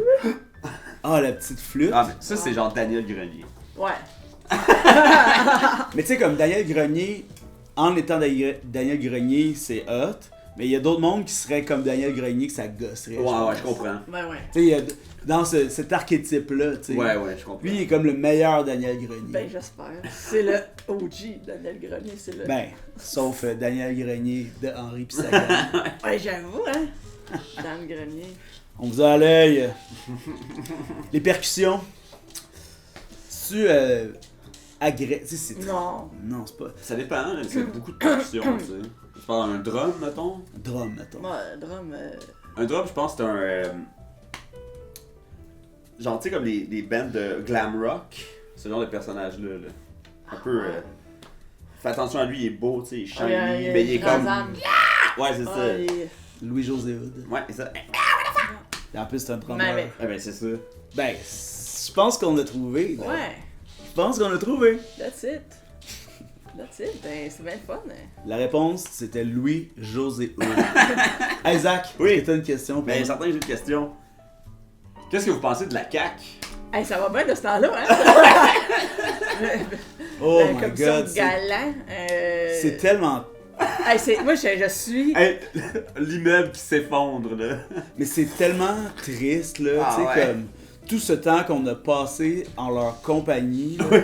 Ah, la petite flûte. Ah, mais ça, c'est genre Daniel Grenier. Ouais. Mais tu sais, comme Daniel Grenier, en étant Daniel Grenier, c'est hot. Mais il y a d'autres mondes qui seraient comme Daniel Grenier que ça gosserait. Ouais, je comprends. Ben ouais. Tu sais, il y a dans cet archétype-là, tu sais. Ouais, je comprends. Lui, il est comme le meilleur Daniel Grenier. Ben j'espère. C'est le OG Daniel Grenier, c'est le. Ben, sauf Daniel Grenier de Henri pis Sagan. Ouais, j'avoue, hein. Daniel Grenier. On vous a à l'œil. Les percussions. Tu agré... Tu sais, c'est... Non. Non, c'est pas... Ça dépend, hein, c'est beaucoup de percussions, tu sais. Tu parles d'un drum, mettons. Drum, mettons. Ouais, drum. Un drum, je pense que c'est un. Genre, tu sais, comme les bands de glam rock. Ce genre de personnage-là. Là. Un peu. Fais attention à lui, il est beau, tu sais, il est shiny, mais il est comme. Ouais, c'est ça. Louis-José Hood. Ouais, c'est ça. Et en plus, c'est un drummer. Mais- Ah ben, c'est ça. Ben, je pense qu'on l'a trouvé. là. Ouais. Je pense qu'on l'a trouvé. That's it. That's it. Ben, c'est bien fun. Hein. La réponse, c'était Louis-José Hood. Hey, Zach, Oui. est-ce que t'as une question pour Ben, moi? certains, j'ai une question. Qu'est-ce que vous pensez de la CAQ? Hey, ça va bien de ce temps-là, hein? Oh my comme ça, god. galant. C'est tellement. Hey, moi, je suis... Hey, l'immeuble qui s'effondre, là. Mais c'est tellement triste, là. Ah, tu sais, ouais. comme. Tout ce temps qu'on a passé en leur compagnie, là,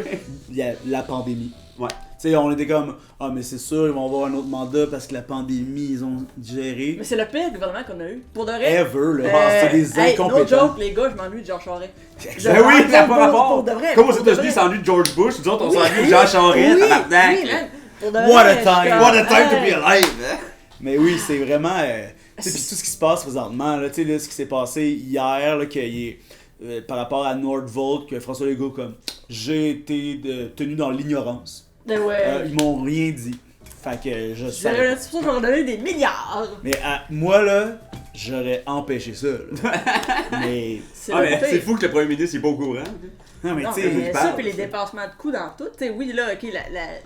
il y a la pandémie. Ouais. Tu sais, on était comme, ah, mais c'est sûr, ils vont avoir un autre mandat parce que la pandémie, ils ont géré. Mais c'est le pire gouvernement qu'on a eu. Pour de vrai. Ever, là. C'est des hey, no incompétents. joke, les gars, je m'ennuie de Georges Charest. Ben oui, ça n'a pas pour rapport. de vrai, Comme aux pour de États-Unis, vrai. s'ennuie de George Bush, nous autres, on Oui, s'ennuie de Jean Charest, oui, tabarnak. oui, man. Pour de What vrai, a je suis time. comme, What a time to hey. be alive, hein? Mais oui, c'est vraiment. Tu sais, puis tout ce qui se passe présentement, là, tu sais, là, ce qui s'est passé hier, là, par rapport à Nordvolt, que François Legault, comme, j'ai été tenu dans l'ignorance. Ouais. Ils m'ont rien dit. Fait que je sais. J'aurais l'impression que j'aurais donné des milliards. Mais moi, là, j'aurais empêché ça. Là. Mais. C'est Ah, le mais pire. c'est fou que le premier ministre n'est pas au courant. Non, mais Non, tu sais. mais ça, parle, puis les tu sais. dépassements de coûts dans tout. T'sais, oui, là, ok,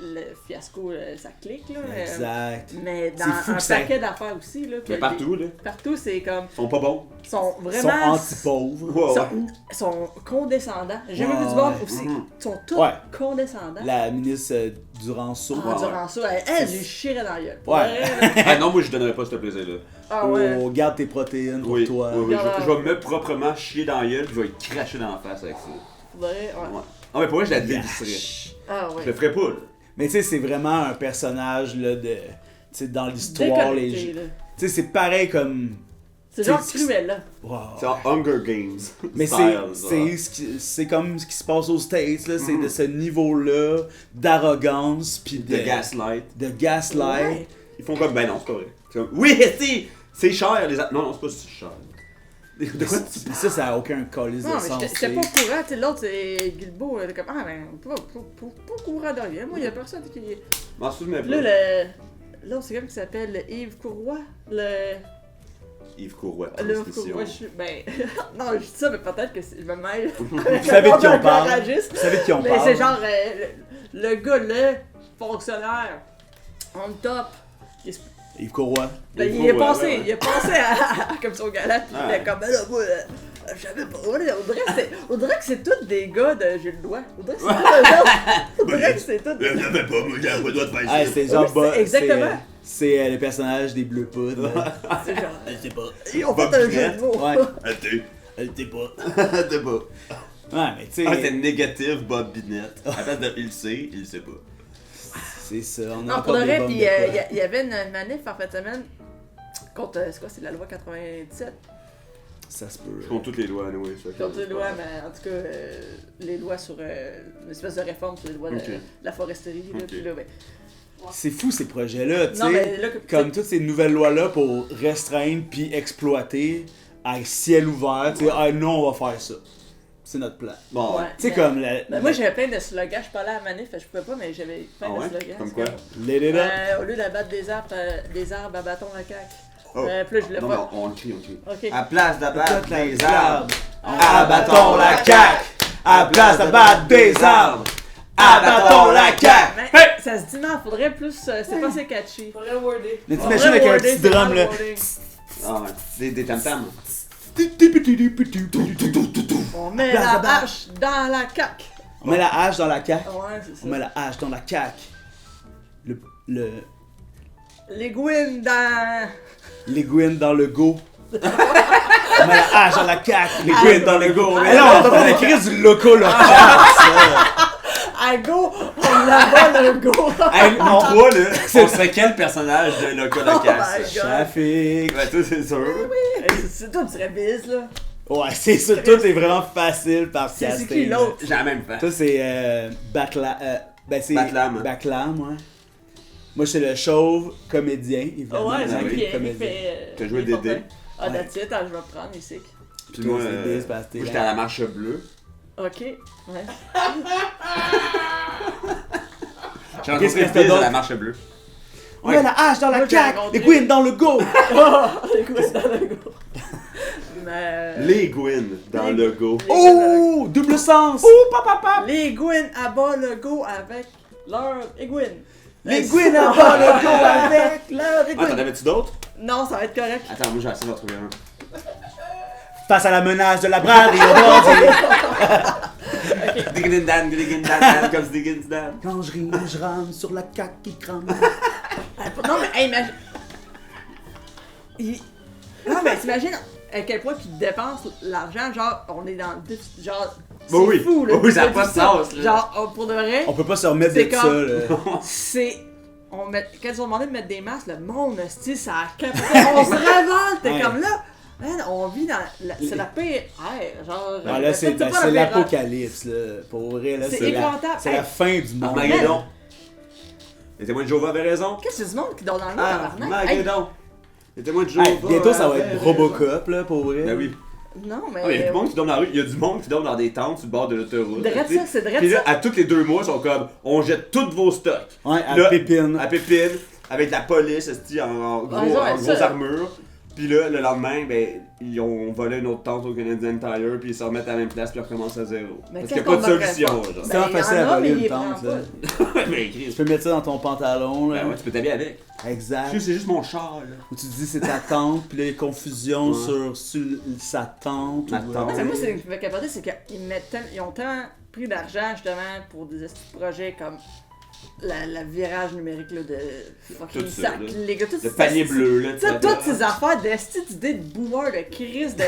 le fiasco, ça clique, là. Exact. Mais C'est dans fou un que ça- paquet d'affaires aussi, là. Mais partout, là. Partout, c'est comme. Ils sont pas bons. Ils sont Ils sont vraiment. anti-pauvres. Ouais, ouais. sont condescendants. J'ai jamais Ouais, vu du monde ouais. aussi. Mhm. Ils sont tous Ouais. condescendants. La ministre Duranceau. Ah, durant ça, elle, j'ai chiré dans la gueule. Ouais. Ah non, moi, je donnerais pas ce plaisir-là. Ah ouais. Oh, garde tes protéines pour Oui, toi. oui, oui, je vais me proprement chier dans la gueule, puis je vais y cracher dans la face avec ça. Ouais. Ouais. Ah, mais pour moi, je la dévisserais. Ah Je ouais. le ferais pas, là. Mais tu sais, c'est vraiment un personnage là, de. Tu sais, dans l'histoire, les Déconnecté, gens. là. Tu sais, c'est pareil comme. C'est genre C'est- cruel, là. Wow. C'est en Hunger Games. Mais style, c'est comme ce qui se passe aux States, là. C'est de ce niveau-là d'arrogance, puis de gaslight. de gaslight. Ouais. Ils font comme, ben non, c'est pas vrai. C'est comme, oui, c'est cher, les non, non, c'est pas si cher. De quoi tu Puis ça a aucun colis de Non, sens. mais j'étais pas au courant. Tu sais, l'autre, c'est Guilbeault. Elle était comme, ah, ben, pas au courant de rien. Moi, il y a personne qui. m'en souviens Là, pas. l'autre, c'est comme qui s'appelle Yves Courroy. Yves Courroy, Le transmission. Courroy, ben. Non, je dis ça, mais peut-être que je me mêle. Vous savez de qui on parle. Garagiste. Vous savez de qui on Mais parle. c'est genre le gars, le fonctionnaire, on top. Yves Courroy. Ben, Yves il est Courroy, passé, ouais. il est passé à comme son galant, pis il Ouais. était comme, ben là, moi, je savais pas. On dirait que c'est tous des gars de J'ai le doigt. On dirait que c'est tous eux autres. On dirait que c'est tous des gars. pas, moi, j'ai pas le droit de faire Ah, c'est genre. Oui, c'est exactement. C'est le personnage des Bleus Poudres. C'est genre. Elle sait pas. Ils ont fait un jeu de mots. Ouais. Attends. Elle sait pas. T'es pas. Ouais, mais tu Ah, c'est sais. négatif, Bob Binette. À la place de il sait pas. C'est ça. On a Non, encore pour de des vrai, bombes pis de quoi. il y avait une manif en fin de semaine contre, c'est quoi, c'est la loi 97? Ça se peut. Je compte toutes les lois, oui. Contre les lois, mais en tout cas, les lois sur une espèce de réforme sur les lois Ok. de la foresterie. Là, Ok. puis là, ben, C'est fou ces projets-là, tu non, mais sais. là, Comme toutes ces nouvelles lois-là pour restreindre puis exploiter à ciel ouvert, tu sais, ah non, on va faire ça. C'est notre plan. Bon, Ouais. Tu sais, Mais- comme la. Ben, moi, j'avais plein de slogans. Je parlais à la manif, je pouvais pas, mais j'avais plein Ah de ouais? slogans. Comme c'est quoi? Let it up. Au lieu d'abattre des arbres, abattons la CAQ. Oh. Puis là, je voulais non, pas. mais on le crie, on le crie. Ok. À place d'abattre Toute la des arbres, Abattons la CAQ! À place d'abattre des arbres! Abattons la CAQ! Mais ça se dit non, faudrait plus. C'est pas assez catchy. Faudrait worder. Mais Faudrait t'imagines avec un worder, petit c'est drum mal là. wording. Ah ouais, des tam-tams. On met Place la d'abattre. hache dans la CAQ. On met la hache dans la CAQ. Ouais, c'est ça. On met la hache dans la CAQ. Le. L'aiguine dans. L'aiguine dans le go. On met la hache dans la CAQ. L'aiguine dans le go. Ah, Mais là, on est en train d'écrire du loco local, ça. À go, on la le go. Hey, nous trois, là, on serait quel personnage de Loco Oh Local? my God. Trafic. Ben, toi, c'est sûr. C'est toi, tu serais biz, là. Ouais, c'est ça. Tout est vraiment facile par C'est casting. qui l'autre? J'ai la même face. Toi, c'est Batlam. Ben, c'est Batlam. Batlam, ouais. Moi, c'est le chauve comédien, évidemment. Ouais, c'est oui, lui qui comédien. fait. T'as joué les Dédé. portraits. Ah, Ouais. that's it, je vais prendre ici. Puis Toi, moi, c'est Biz, parce que t'es moi, j'étais là. à la marche bleue. Ok, ouais. J'ai Qu'est-ce rencontré que c'était Biz à la d'autre? marche bleue. On met la hache dans la Moi, j'ai CAQ. rencontré- L'aiguine dans le go. Les coups dans le go. Mais. Les Gwyn dans Les- le go. les- Oh! Double sens! Les Gwyn abat le go avec leur aiguine. L'aiguine à bas le go avec leur Ah, t'en aiguine. avais-tu d'autres? Non, ça va être correct. Attends, moi, j'ai essayé d'en trouver un. Face à la menace de la braderie au bordel. Diggin' dan, comme diggin' dan. Quand je ris, je rame sur la caque qui crame. Non, mais hey, imagine. Non, mais t'imagines à quel point tu dépenses l'argent, genre, on est dans le genre. C'est oui. fou, là. Oui, ça n'a pas de sens, là. Genre, pour de vrai, On peut pas se remettre de C'est ça, comme- là. c'est. Quand ils ont demandé de mettre des masques, le monde, style, ça a capté. On se révolte, t'es Ouais. comme là. Man, on vit dans. C'est la pire ère, genre. Ah, là, c'est peut-être pas c'est la pire ère. l'apocalypse, là. Pour vrai, là, C'est c'est la, épouvantable. c'est la fin du monde. Armageddon. Les témoins de Jéhovah avaient raison. Qu'est-ce que c'est du monde qui dort dans le monde, tabarnak? Hey, Armageddon. Les témoins de Jéhovah. Hey, bientôt, ça va avaient être raison. Robocop, là, pour vrai. Ben oui. non, mais. Ah, il y a du monde qui dorme dans la rue, il y a du monde qui dorme dans des tentes sur le bord de l'autoroute. Drette tu sais. ça, c'est drette Puis là, ça. à tous les 2 mois, ils sont comme, on jette tous vos stocks. Ouais, à Là, Pépine. À Pépine, avec la police, esti, en Ouais, ouais, grosse ça. armure. Puis là, le lendemain, ben, ils ont volé une autre tente au Canadian Tire, puis ils se remettent à la même place, puis ils recommencent à zéro. Mais Parce qu'il n'y a qu'est-ce pas de qu'on devrait solution, faire? genre. C'est vraiment Ben, facile y en à a, voler mais une il tente, prend là. Mais Tu Chris, peux mettre ça dans ton pantalon, là. ben ouais, tu peux t'habiller avec. Exact. C'est juste mon char, là. Où tu te dis c'est ta tante, puis là, il y a confusion Ouais. sur sa tante. Ma ou, tante. Ouais, mais moi, ce qui me fait capoter, c'est qu'ils ont tellement pris d'argent, justement, pour des projets comme la virage numérique, là, de fucking Tout ça, sac. là. Les gars, tout Le panier bleu, là. Tu sais, toutes ces affaires d'idées de boomer, de crise, de.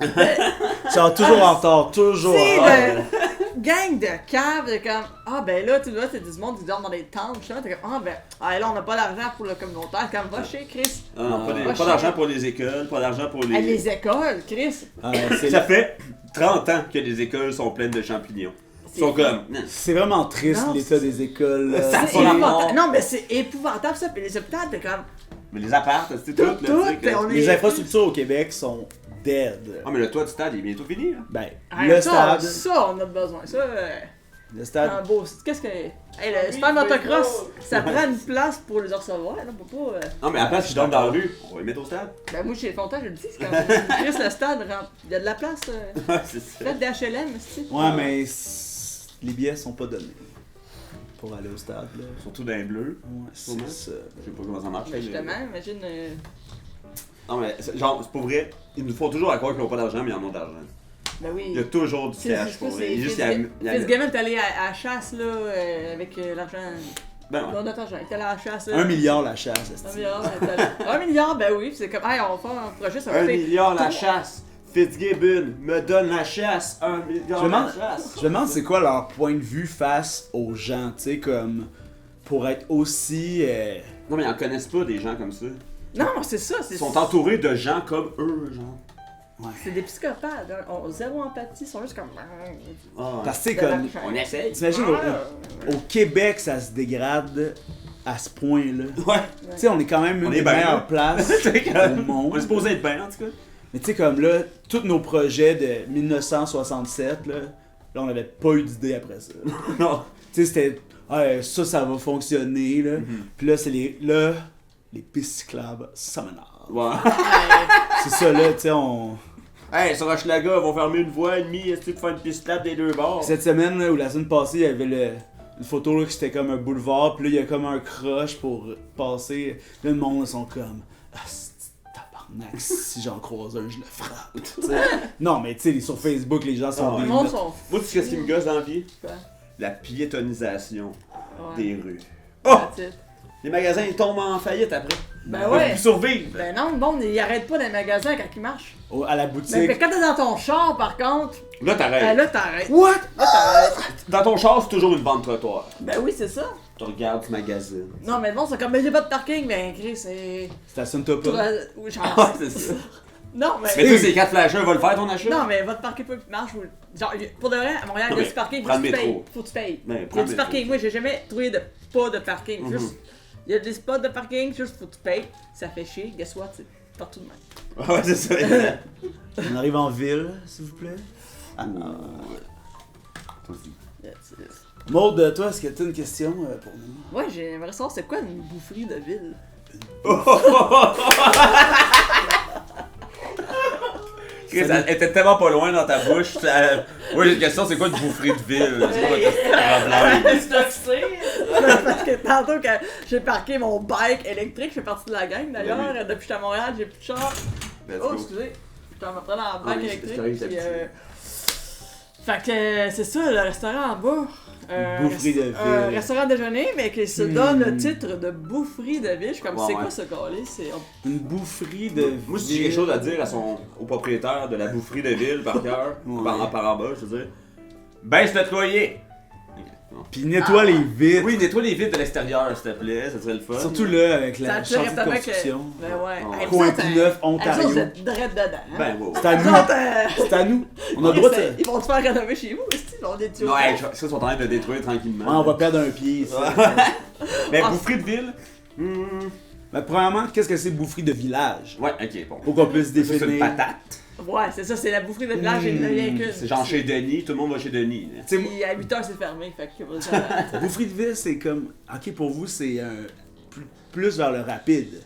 Ils sont toujours en retard, toujours Tu sais, en retard. de gang de caves, de comme. Ah, ben là, tu vois, c'est du monde qui dort dans des tentes, justement, t'es comme. Ah, ben, là, on n'a pas d'argent pour le communautaire, comme va chez Chris. Ah non, Ah. pas d'argent pour les écoles, pas d'argent pour À les écoles, Chris. Ah, c'est Ça fait 30 ans que les écoles sont pleines de champignons. Ils sont comme. Non. c'est vraiment triste Non, l'état des écoles. là. Ça C'est pas la épouvantable. mort. Non, mais c'est épouvantable ça, puis les hôpitaux, t'es comme. Mais les apparts, c'est tout, là. tu sais, que- on est- Les infrastructures au Québec sont dead. Ah, mais le toit du stade il est bientôt fini, là. Ben, Ah, le ça, stade. ça, on a besoin. Ça, Le stade. un beau. Qu'est-ce que. Hey, le Oui, super motocross, Facebook. ça prend une place pour les recevoir, là, pour pas. Non, mais à la place qu'ils dorment dans la rue, on va les mettre au stade. Ben, moi, chez Fontaine, je le dis, c'est comme. Chris, le stade, il y a de la place. Ouais, c'est ça. Faites des HLM, c'est. Ouais, mais les billets sont pas donnés pour aller au stade. Là. Surtout dans les bleus. Ouais, c'est Sûrement. ça. Je sais pas comment ça marche. Ben, mais- justement, imagine. Non, mais genre, c'est pas vrai. Ils nous font toujours à croire qu'ils n'ont pas d'argent, mais ils en ont d'argent. Ben oui. Il y a toujours du C'est cash pour vrai. Il y a juste. Fitzgibbon est allé à la chasse, là, avec l'argent. Ben ouais. Non, notre argent. Il est allé à la chasse. 1 milliard la chasse. 1 esti. milliard, il est allé- 1 milliard, ben oui, c'est comme. Hey, on va faire un projet, ça va 1 coûter. milliard la chasse. Fitzgibbon me donne la chasse. 1 milliard Je me la demande- chasse. Je me demande c'est quoi leur point de vue face aux gens, tu sais, comme pour être aussi. Non, mais ils en connaissent pas des gens comme ça. Non, c'est ça. C'est Ils sont entourés de gens comme eux, genre. C'est des psychopathes. Hein. Zéro empathie, ils sont juste comme. Ah, ouais. Parce que tu sais, De comme. l'argent. On essaye. T'imagines, au Québec, ça se dégrade à ce point-là. Ouais. Tu sais, on est quand même On une est des bien, meilleures là. places C'est comme- au monde. On est supposé être bien, en tout cas. Mais tu sais, comme là, tous nos projets de 1967, là on n'avait pas eu d'idée après ça. Non. Tu sais, c'était. Ouais, ça va fonctionner, là. Puis là, c'est les pistes cyclables, ça m'énerve. Ouais. C'est ça, là, tu sais, on. Hey, sur Hochelaga, ils vont fermer une voie et demie, est-ce que tu fais une piste plate des deux bords? Cette semaine, là, ou la semaine passée, il y avait une photo là, que c'était comme un boulevard, puis là, il y a comme un croche pour passer. Là, le monde, ils sont comme. Ah, c'est tabarnak, si j'en croise un, je le frappe. Tu sais. Non, mais tu sais, sur Facebook, les gens sont Ah, Le des. monde sont. Moi, tu sais ce qui me gosse dans la vie? Quoi? La piétonisation Ouais. des rues. That's it. Les magasins, ils tombent en faillite après. Ben Ils peuvent ouais. plus survivre. Ben non, le monde, il arrête pas dans les magasins quand ils marchent. À la Mais boutique. quand t'es dans ton char, par contre, Là, t'arrêtes. là, t'arrêtes. What? Là, t'arrêtes. Dans ton char, c'est toujours une bande trottoir. Ben oui, c'est ça. Tu regardes, tu magasines. Non, mais le monde, c'est comme, mais j'ai pas de parking. Ben, Chris, c'est. Stationne-toi pas. Oui, genre. Ah, c'est ça. Non, mais. Mais toi, ces 4 flashers veulent faire ton achat? Non, mais votre parking peut marche. Genre, pour de vrai, à Montréal, Non, il y a mais du parking, prends faut que le tu payes. métro. Faut que tu payes. Ben, Il y prends a le du métro. parking. Moi, j'ai jamais trouvé pas de parking. Mhm. Juste, il y a des spots de parking, juste faut que tu payes. Ça fait chier. Guess what? C'est partout de même. Ouais, c'est ça. On arrive en ville, s'il vous plaît. Ah, toi aussi. That's it. Maud, toi, est-ce que tu as une question pour nous? Ouais, j'aimerais savoir c'est quoi une boufferie de ville? Chris, elle était tellement pas loin dans ta bouche. Moi, j'ai une question, c'est quoi une boufferie de ville? C'est quoi ton problème? C'est toxique. Parce que tantôt, quand j'ai parqué mon bike électrique, je fais partie de la gang d'ailleurs. Ben Depuis que j'étais à Montréal, j'ai plus de char. Let's Oh, go. excusez. Genre, on prenait en bac oui, électrique. c'est correct, Puis, j'habitude. fait que c'est ça, le restaurant en bas. Boufferie de ville. Un restaurant déjeuner, mais qui se donne le titre de boufferie de ville. Je suis comme, Ouais, c'est ouais. quoi ce gars-là? Une boufferie de Moi, si j'ai quelque chose à dire au propriétaire de la boufferie de ville, par cœur, Ouais. par en bas, je veux dire, baisse le loyer! Puis nettoie les vitres. Oui, nettoie les vitres de l'extérieur, s'il te plaît, ça serait le fun. Surtout là, avec la Ça te chantier de reste construction. Ben ouais. Ouais. Hey, Coin vous autres, Pie-Neuf, vous Ontario. autres, vous êtes direct dedans. Hein? Ben, wow. C'est à Vous nous. autres, C'est à nous. On a le droit de... Ils vont te faire rénover chez vous, est-ce qu'ils vont détruire? Non, hey, ça, ils sont en train de le détruire tranquillement. Ouais, on va perdre un pied. Ça. Mais Ah. boufferie de ville? Mais premièrement, qu'est-ce que c'est boufferie de village? Ouais, ok, bon. Pour qu'on puisse Ça, c'est une définir. patate. Ouais, c'est ça, c'est la boufferie de village et il n'y en a rien qu'une. C'est genre chez Denis, tout le monde va chez Denis. Là. Puis à 8h, c'est fermé, fait que... Boufferie de ville, c'est comme. Ok, pour vous, c'est plus vers le rapide.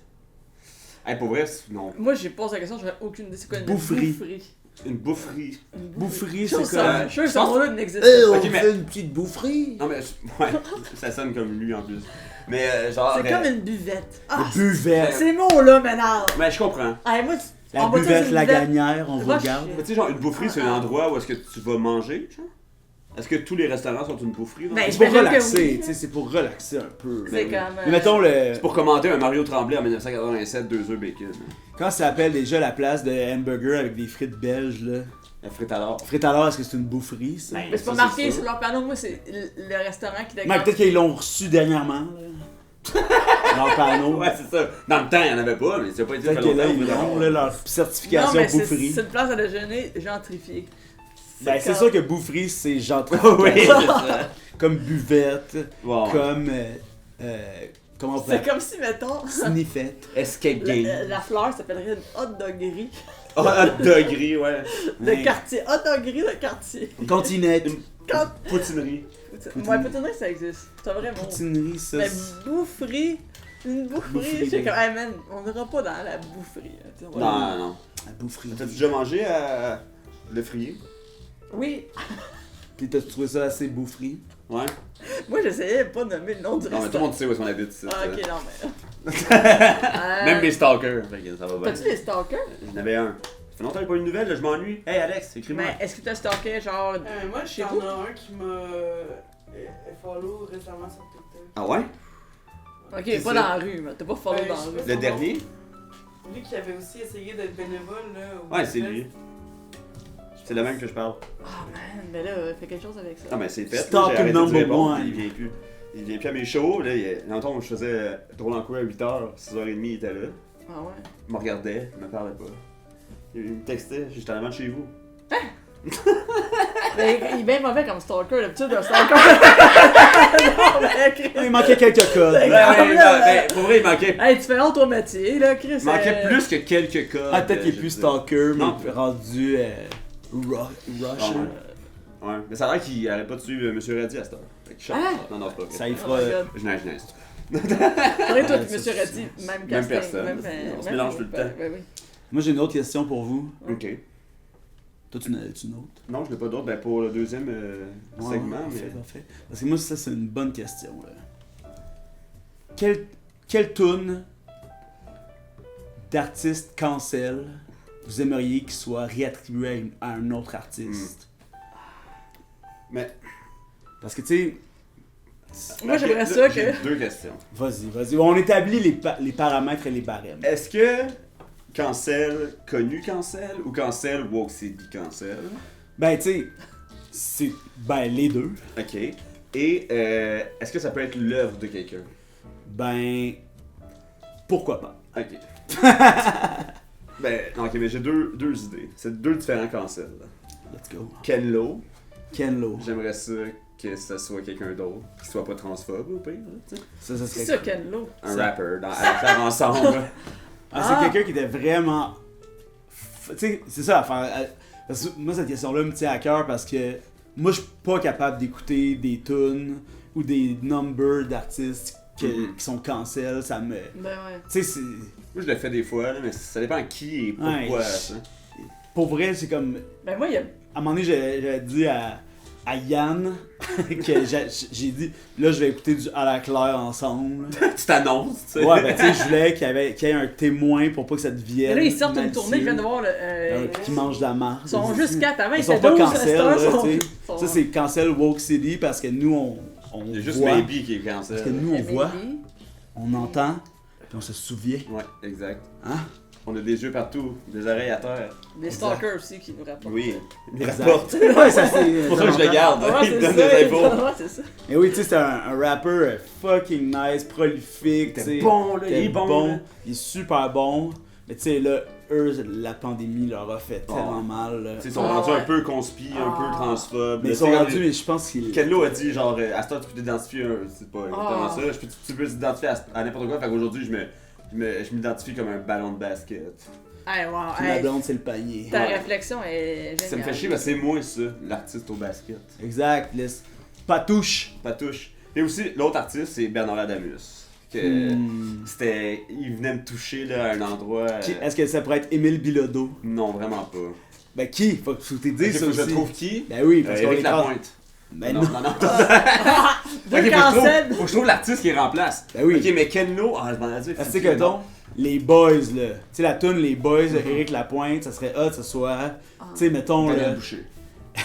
Hey, pour vrai, non. Moi, j'ai posé la question, j'avais aucune idée c'est quoi une Boufferie. Une boufferie. Boufferie, Je c'est suis comme. sûr que ce mot-là n'existe On pas. Ok, mais- fait une petite boufferie. Non, mais ouais, ça sonne comme lui en plus. Mais genre. C'est comme une buvette. Ah, Le buvette. ces mots-là m'énervent. Mais je comprends. Hey, moi, La on va dire buvette, une la buvette. gagnère, on vous Va regarde. chier. Mais tu sais, genre, une boufferie, c'est un endroit où est-ce que tu vas manger, genre? Est-ce que tous les restaurants sont une boufferie? genre? Ben, C'est pour j'imagine que relaxer, oui. tu sais, c'est pour relaxer un peu. C'est oui. comme... Mais mettons le. C'est pour commenter un Mario Tremblay en 1987, 2 œufs bacon. Quand ça s'appelle déjà la place de hamburger avec des frites belges, là. La frite à l'or. Frites à l'heure, est-ce que c'est une boufferie, ça? Mais c'est pas Ça, marqué c'est sur sûr. leur panneau, moi, c'est le restaurant qui Mais déclenche. peut-être qu'ils l'ont reçu dernièrement, là. Leur panneau. Ouais, c'est ça. Dans le temps, il n'y en avait pas, mais ça n'a pas été fait Peut-être que là, longtemps. ils l'ont, là, leur Non, certification mais c'est boufferie. une place à déjeuner gentrifiée. Ben, c'est comme- sûr que boufferie, c'est gentil. oui, c'est ça. Comme buvette, Bon. comme. Comment on peut C'est comme si, mettons, Sniffette. Escape game. la fleur s'appellerait une hot dogerie Oh, hot doggerie, ouais. de Ouais. quartier. Hot dogerie de quartier. Continette. Quand... Poutinerie. Ouais, poutinerie, ça existe. C'est vrai, mon. Poutinerie, ça. Mais c'est- boufferie. Une boufferie, Boufferie, j'ai oui. comme, hey man, on n'ira pas dans la boufferie. Hein, tu sais, on va- Non, non. La boufferie. T'as déjà mangé à Le Frier? Oui, Puis t'as trouvé ça assez boufferie? Ouais. moi j'essayais de pas nommer le nom du Non, mais tout le restaurant. monde sait où est-ce qu'on habite ici. Ah, ok, non, mais. Même les stalkers. Fait que ça va bien. T'as-tu des stalkers? J'en avais un. Ça fait longtemps que j'ai pas eu de nouvelles, là, je m'ennuie. Hey Alex, écris-moi. Mais est-ce que t'as stalké genre. Moi, Chez j'en vous? ai un qui m'a follow récemment sur TikTok. Ah ouais? Ok, C'est pas ça. dans la rue, mais t'as pas follow Ben, dans je la rue. sais Le Son dernier? Lui qui avait aussi essayé d'être bénévole, là. au Ouais, c'est Fest. lui. C'est le même que je parle. Ah man, mais là, fais quelque chose avec ça. Ah, mais c'est fait. Stalker J'ai arrêté de number répondre, one. Il vient plus. Il vient plus à mes shows. Là, longtemps, je faisais drôle en cours à 8h, 6h30, il était là. Ah ouais. Il me regardait, il me parlait pas. Il me textait, j'étais en avant de chez vous. Mais il est bien mauvais comme stalker, d'habitude, un stalker. Non, mais Chris. Il manquait quelques codes. Ouais, mais pour vrai, il manquait. Hey, tu fais honte au métier, là, Chris. Il manquait plus que quelques codes. Ah, peut-être qu'il est plus stalker, Non. mais rendu Rusher. Ouais, mais ça a l'air qu'il arrête pas de suivre M. Reddy à cette heure. Fait que Hein? Non, non, c'est pas vrai. Ça y Oh fera. my God. Je niaise. Faudrait toi Ouais, puis ça, Monsieur c'est- Reddy, même Même casting, personne. On se mélange tout le temps. Ben oui. Moi, j'ai une autre question pour vous. Ok. Toi, tu en as-tu une autre? Non, je n'ai pas d'autre ben, pour le deuxième Ouais, segment. parfait, Mais... parfait. Parce que moi, ça, c'est une bonne question. Là. Quelle tune d'artiste cancel vous aimeriez qu'il soit réattribué à un autre artiste? Mais Parce que, tu sais, Moi, j'aimerais là, ça j'ai que. deux questions. vas-y. On établit les paramètres et les barèmes. Est-ce que cancel, connu cancel ou cancel woke city cancel? Ben, tu sais, c'est. Ben, les deux. Ok. Et est-ce que ça peut être l'œuvre de quelqu'un? Ben. Pourquoi pas? Ok. Ben, non, ok, mais j'ai deux idées. C'est deux différents cancels. Let's go. Ken Lo, Ken Lo. j'aimerais ça que ça soit quelqu'un d'autre, qui soit pas transphobe au pire, là, tu sais. Ça C'est serait ça, Ken Lo. Un Ça- rapper à faire ensemble. Ah, c'est quelqu'un qui était vraiment. Tu sais, c'est ça l'affaire. Parce que moi, cette question-là me tient à cœur parce que moi, je suis pas capable d'écouter des tunes ou des numbers d'artistes qui sont cancel. Ça me. Ben ouais. Tu sais, c'est. Moi, je le fais des fois, là, mais ça dépend qui et pourquoi. Ouais, ça. Pour vrai, c'est comme. Ben moi, il y a. À un moment donné, j'avais dit à Yann, que j'ai dit, là, je vais écouter du à la claire ensemble. Tu t'annonces, tu sais. Ouais, ben, tu sais, je voulais qu'il y ait un témoin pour pas que ça devienne. Et là, ils sortent une malicieux. tournée, je viens de voir. Qui mange de la marde. Ils sont juste 4 avant, Ils sont pas cancel, là, tu sais. sont- Ça, c'est cancel Woke City parce que nous, on Il y a juste voit. Maybe qui est cancel. Parce que nous, on voit, on entend, puis on se souvient. Ouais, exact. Hein? On a des yeux partout, des oreilles à terre. Des stalkers aussi qui nous rapportent. Oui, ils Exact. rapportent. Ouais, ça c'est. C'est pour ça que je le garde. Ouais, Ils me c'est donnent ça. des infos. Ouais, c'est ça. Mais oui, tu sais, c'est un rapper fucking nice, prolifique, tu sais. bon, là, il T'es est bon. Là. Il est super bon. Mais tu sais, là, eux, la pandémie leur a fait Oh. tellement mal. Là. Tu sais, ils sont Ah, rendus ouais. un peu conspi, un peu transphobes. Mais Là, ils sont tu sais, rendus, comme- mais je pense qu'ils. Kenlo a dit genre, à ce temps tu peux t'identifier, c'est pas exactement Ah. ça, tu peux t'identifier à n'importe quoi, fait qu'aujourd'hui je m'identifie comme un ballon de basket. Hey, wow, Puis la hey, blonde, c'est le panier. ta Ouais. réflexion est géniale. Ça me fait chier parce que c'est moi ça, l'artiste au basket. Exact, laisse. Patouche. Pas touche. Et aussi, l'autre artiste c'est Bernard Adamus. Que c'était. Il venait me toucher là, à un endroit. Est-ce que ça pourrait être Émile Bilodeau? Non, vraiment pas. Ben qui? Faut que tu t'es dit Ok, ça faut que je aussi. trouve qui Ben oui, parce qu'on Éric est trans- Lapointe. Ben non, non. non, non. Deux Ok, cancels. faut que je trouve l'artiste qui remplace. Ben oui. Ok, mais Kenlo, je m'en ai dit. Ah, tu sais que ton, les boys là, tu sais la tune Les Boys de Éric Lapointe, ça serait hot, que ce soit, tu sais mettons Daniel là, Boucher.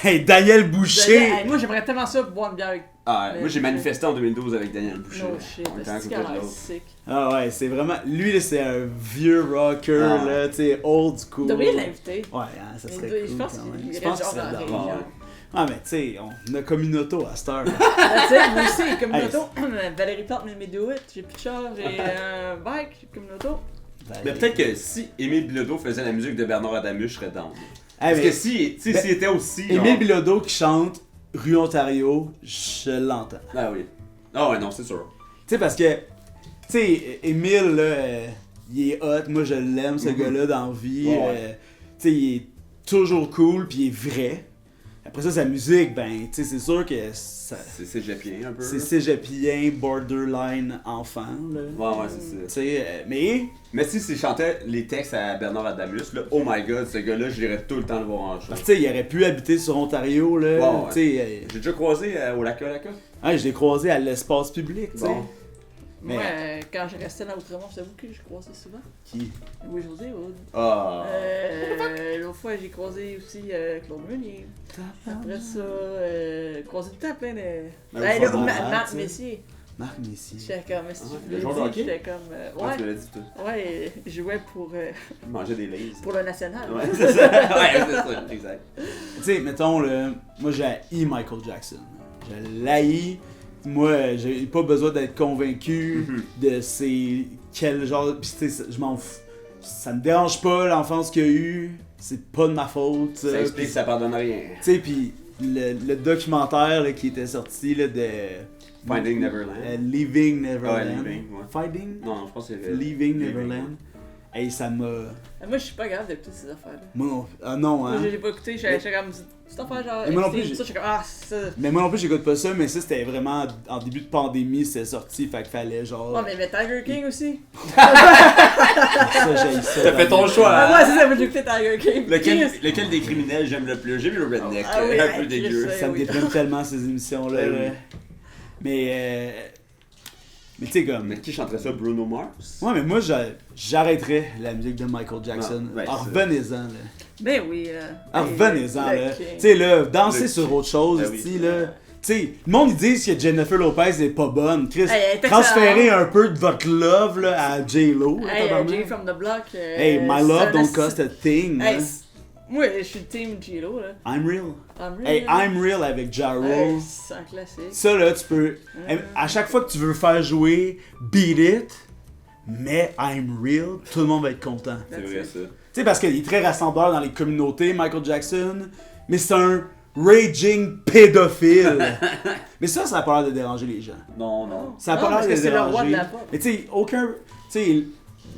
hey, Daniel Boucher. Hey, moi, j'aimerais tellement ça boire une bière avec. Ah, Mais- moi j'ai manifesté en 2012 avec Daniel Boucher. No shit, On était à c'est côté de l'autre. sick. Ah ouais, c'est vraiment, lui là, c'est un vieux rocker Ah. là, tu sais old school. Vous devriez l'inviter. Ouais, hein, ça Mais serait je cool pense quand qu'il même. irait Je pense genre qu'il serait dans la d'accord. région. Ah mais tu sais, on a Communauto à cette heure. Tu sais, moi aussi, comme Hey, l'auto, Valérie Plante me do it, j'ai plus de char, j'ai un bike, comme l'auto. Mais peut-être que si Émile Bilodeau faisait la musique de Bernard Adamus, je serais down. Hey, Parce mais que si, tu sais, Ben, s'il était aussi. Émile Bilodeau qui chante Rue Ontario, je l'entends. Ah oui. Ah ouais, non, c'est sûr. Tu sais, parce que, tu sais, Émile, là, il est hot, moi je l'aime, ce Mhm. gars-là, dans la vie. Ouais. Tu sais, il est toujours cool, puis il est vrai. Après ça, sa musique, ben, tu sais, c'est sûr que C'est cégepien un peu. c'est cégepien, borderline, enfant, là. Ouais, ouais, c'est Tu ça. sais, mais, Mais si je chantais les textes à Bernard Adamus, là, oh my god, ce gars-là, je l'irais tout le temps le voir en show. parce que, tu sais, il aurait pu habiter sur Ontario, là. Ouais, ouais. Tu sais, J'ai déjà croisé au Laka Laka. je l'ai croisé à l'espace public, tu sais. Bon. Mais- Moi, quand je restais dans Outremont, c'est vous que je croisais souvent. Qui? Oui, José, Aude. Ah. L'autre fois, j'ai croisé aussi Claude Meunier. Après ça, croisé tout le temps plein de. Ben, Hey, vous là, faites Marc ça. Messier. Marc Messier. J'étais comme, si Ah, tu le veux joueur de dire, hockey? j'étais comme, Ouais, tu me l'as dit tout. ouais, je jouais Manger des lays. pour le national. Ouais, c'est ça. Ouais, c'est ça, exact. Tu sais, mettons, là, moi j'ai haï Michael Jackson. Je l'haïs. Moi, j'ai pas besoin d'être convaincu Mhm. de c'est quel genre. Pis tu sais, je m'en fous. Ça me dérange pas l'enfance qu'il a eu. C'est pas de ma faute. Ça explique que ça pardonne rien. Tu sais, pis le documentaire là, qui était sorti là, de. Finding Neverland. Leaving Neverland. Ouais, Leaving, ouais. Finding? Non, je pense que c'est. Leaving Neverland. Hey, ça m'a. Moi, je suis pas grave d'écouter ces affaires-là. Moi non. Ah non, hein. Moi, j'ai pas écouté, j'étais comme, cette affaire genre. Et moi non extreme, plus, ça, j'étais comme, ah, ça. Mais moi non plus, j'écoute pas ça, mais ça c'était vraiment en début de pandémie, c'était sorti, fait qu'il fallait genre. Oh, mais Tiger King aussi. Ça, j'haïs ça. T'as fait ton choix, Ah, hein? ouais, c'est ça, moi, j'ai écouté Tiger King. Chris. Lequel des criminels j'aime le plus? J'aime le redneck, Ah oui, un hey, peu Chris, dégueu. Ça me oui. déprime tellement ces émissions-là. Ben là. oui. Mais tu sais, comme. Mais qui chanterait ça? Bruno Mars? Ouais, mais moi, j'arrêterais la musique de Michael Jackson. Ah, ouais, Alors, c'est ça. revenez-en, là. Ben oui. Alors, Ben, revenez-en, le là. King. Tu sais, là, danser Le sur King. autre chose, Ben oui. ici, là. Tu sais, le monde, ils disent que Jennifer Lopez est pas bonne. Chris, Hey, elle est transférez excellente. un peu de votre love, là, à J-Lo. là, Hey, tabarnak. Jay from the Block. Hey, my love don't cost a thing, Hey, là. moi, je suis le team J-Lo, là. I'm real. I'm real. Hey, I'm real avec Ja Rule. Hey, c'est un classique. Ça, là, tu peux. À chaque fois que tu veux faire jouer Beat It, mais I'm real, tout le monde va être content. C'est vrai, ça. Tu sais, parce qu'il est très rassembleur dans les communautés, Michael Jackson, mais c'est un raging pédophile. Mais ça a pas l'air de déranger les gens. Non, non. Ça a Non, pas parce l'air que de c'est le roi de déranger. la pop. Mais tu sais, aucun. Tu sais,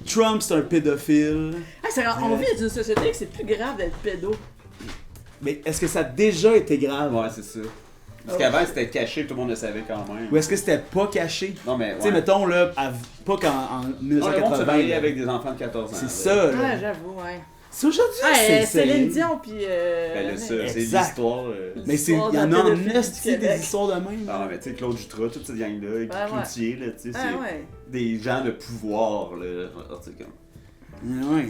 Trump, c'est un pédophile. Hey, on vit dans une société que c'est plus grave d'être pédo. Mais est-ce que ça a déjà été grave? Ouais, c'est ça. Parce qu'avant, c'était caché, tout le monde le savait quand même. Ou est-ce que c'était pas caché? Non, mais. Tu sais, mettons, là, pas qu'en Non, le monde se 1980. mariait là. avec des enfants de 14 ans. C'est là. ça, là. Ouais, j'avoue, ouais. C'est aujourd'hui, Ouais, c'est Céline Dion, puis. Ben là, ça, c'est Exact. l'histoire. Mais il y L'histoire en de a la en pédophilie du esti des Québec. histoires de même. Ah, mais tu sais, Claude Jutras, toute cette gang-là, Cloutier, là, tu sais, c'est Ah ouais. des gens de pouvoir, là. Alors, tu sais, comme. Ouais.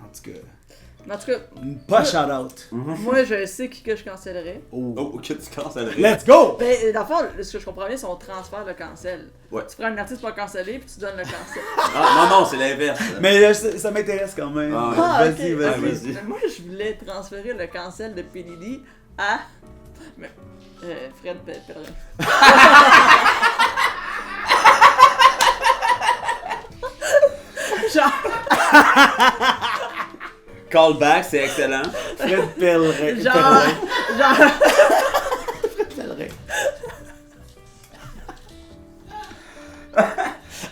En tout cas, Mais en tout cas, pas shout-out. moi, je sais qui que je cancellerais. Oh. Oh, que tu cancellerais. Let's go! Ben, dans le fond, ce que je comprends bien, c'est qu'on transfère le cancel. Ouais. Tu prends un artiste pas cancellé, puis tu donnes le cancel. Ah, non, c'est l'inverse. Mais ça m'intéresse quand même. Ah, Ah, Vas-y, ok, vas-y. vas-y. Mais moi, je voulais transférer le cancel de P. Diddy à. Mais, Fred Pellerin. Genre, Callback, c'est excellent. Fred Pellerin. genre, genre. Pellerin.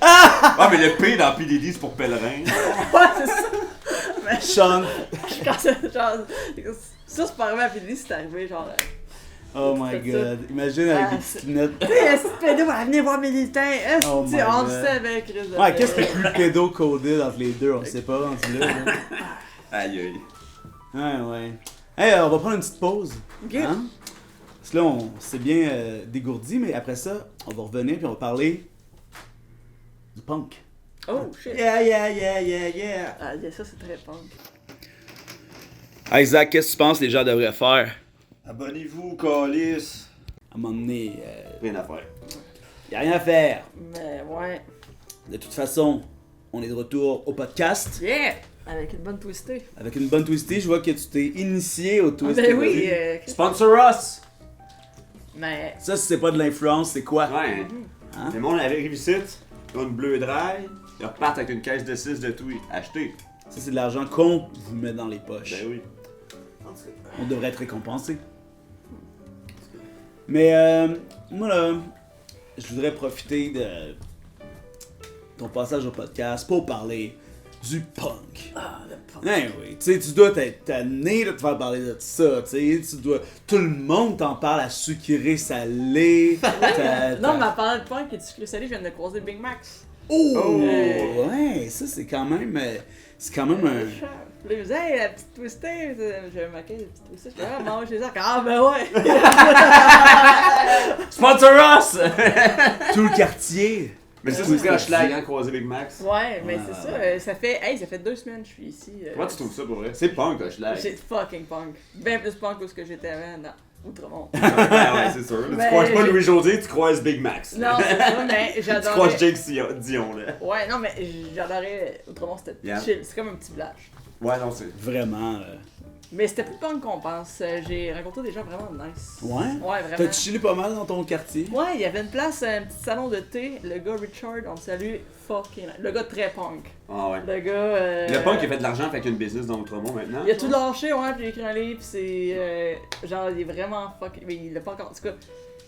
Ah, mais le P dans PDD, c'est pour pèlerin. Ouais, c'est ça. Sean. Quand c'est genre. Ça, c'est pas arrivé à P. Diddy, c'est arrivé genre. Oh my C'est god. Imagine avec des c'est- petites lunettes. Tu sais, est-ce que Pédo va venir voir Militant? Est-ce Oh que my on le God. sait avec Chris de Ouais, qu'est-ce qui est plus pédo-codé entre les deux? On sait pas rendu là. Aïe, aïe. Ouais. Hey, on va prendre une petite pause. Ok. Hein? Parce que là, on s'est bien dégourdi, mais après ça, on va revenir puis on va parler du punk. Oh shit. Yeah. Ah, ça, c'est très punk. Isaac, qu'est-ce que tu penses que les gens devraient faire? Abonnez-vous, Calis. À un moment donné, Rien à faire. y a rien à faire. Mais ouais. De toute façon, on est de retour au podcast. Yeah! Avec une bonne twistée. Avec une bonne twistée, je vois que tu t'es initié au twist. Ben oui, Vas-y. Sponsor us! mais. Ça, si c'est pas de l'influence, c'est quoi? Ouais. Hein? Les monde arrive ici, ils ont une bleue dry, ils repartent avec une caisse de 6 de tout. Achetez. Ça, c'est de l'argent qu'on vous met dans les poches. Ben oui. On devrait être récompensé. Mais moi là, je voudrais profiter de ton passage au podcast pour parler du punk. Ah, le punk. Ben oui, tu sais, tu dois t'être tanné de te faire parler de ça, tu sais, tout le monde t'en parle à sucré salé. Non, mais en parlant de punk et de sucré salé, je viens de croiser Big Max. Oh, Euh. ouais, ça c'est quand même un... Là, il me disait, hey, la petite twistée. J'avais marqué la petite twistée. Je fais, ah, mange les arcs. Ah, ben ouais. Sponsor us! Tout le quartier. Mais ça, c'est très schlag, hein, croiser Big Max. Ouais, mais Ouais, c'est ouais. ça. Ça fait 2 semaines que je suis ici. Comment tu trouves ça pour vrai? C'est punk, schlag. C'est fucking punk. Bien plus punk que ce que j'étais avant dans Outremont. Ouais, c'est sûr. Mais Tu croises pas j'ai- Louis José, tu croises Big Max. Non, c'est ça, mais Tu j'adorais. croises Jake Dion, là. Ouais, non, mais j'adorais Outremont, c'était Yeah. chill. C'est comme un petit village. Ouais, non, c'est. Vraiment. Mais c'était plus punk qu'on pense. J'ai rencontré des gens vraiment nice. Ouais? Ouais, vraiment. T'as chillé pas mal dans ton quartier? Ouais, il y avait une place, un petit salon de thé. Le gars Richard, on le salue, fucking. Le gars très punk. Ah ouais. Le gars. Le punk, il a fait de l'argent avec une business dans Outremont maintenant. Il a tout lâché, ouais, puis il a écrit un livre, pis c'est. Genre, il est vraiment fucking. Mais il l'a pas encore. En tout cas.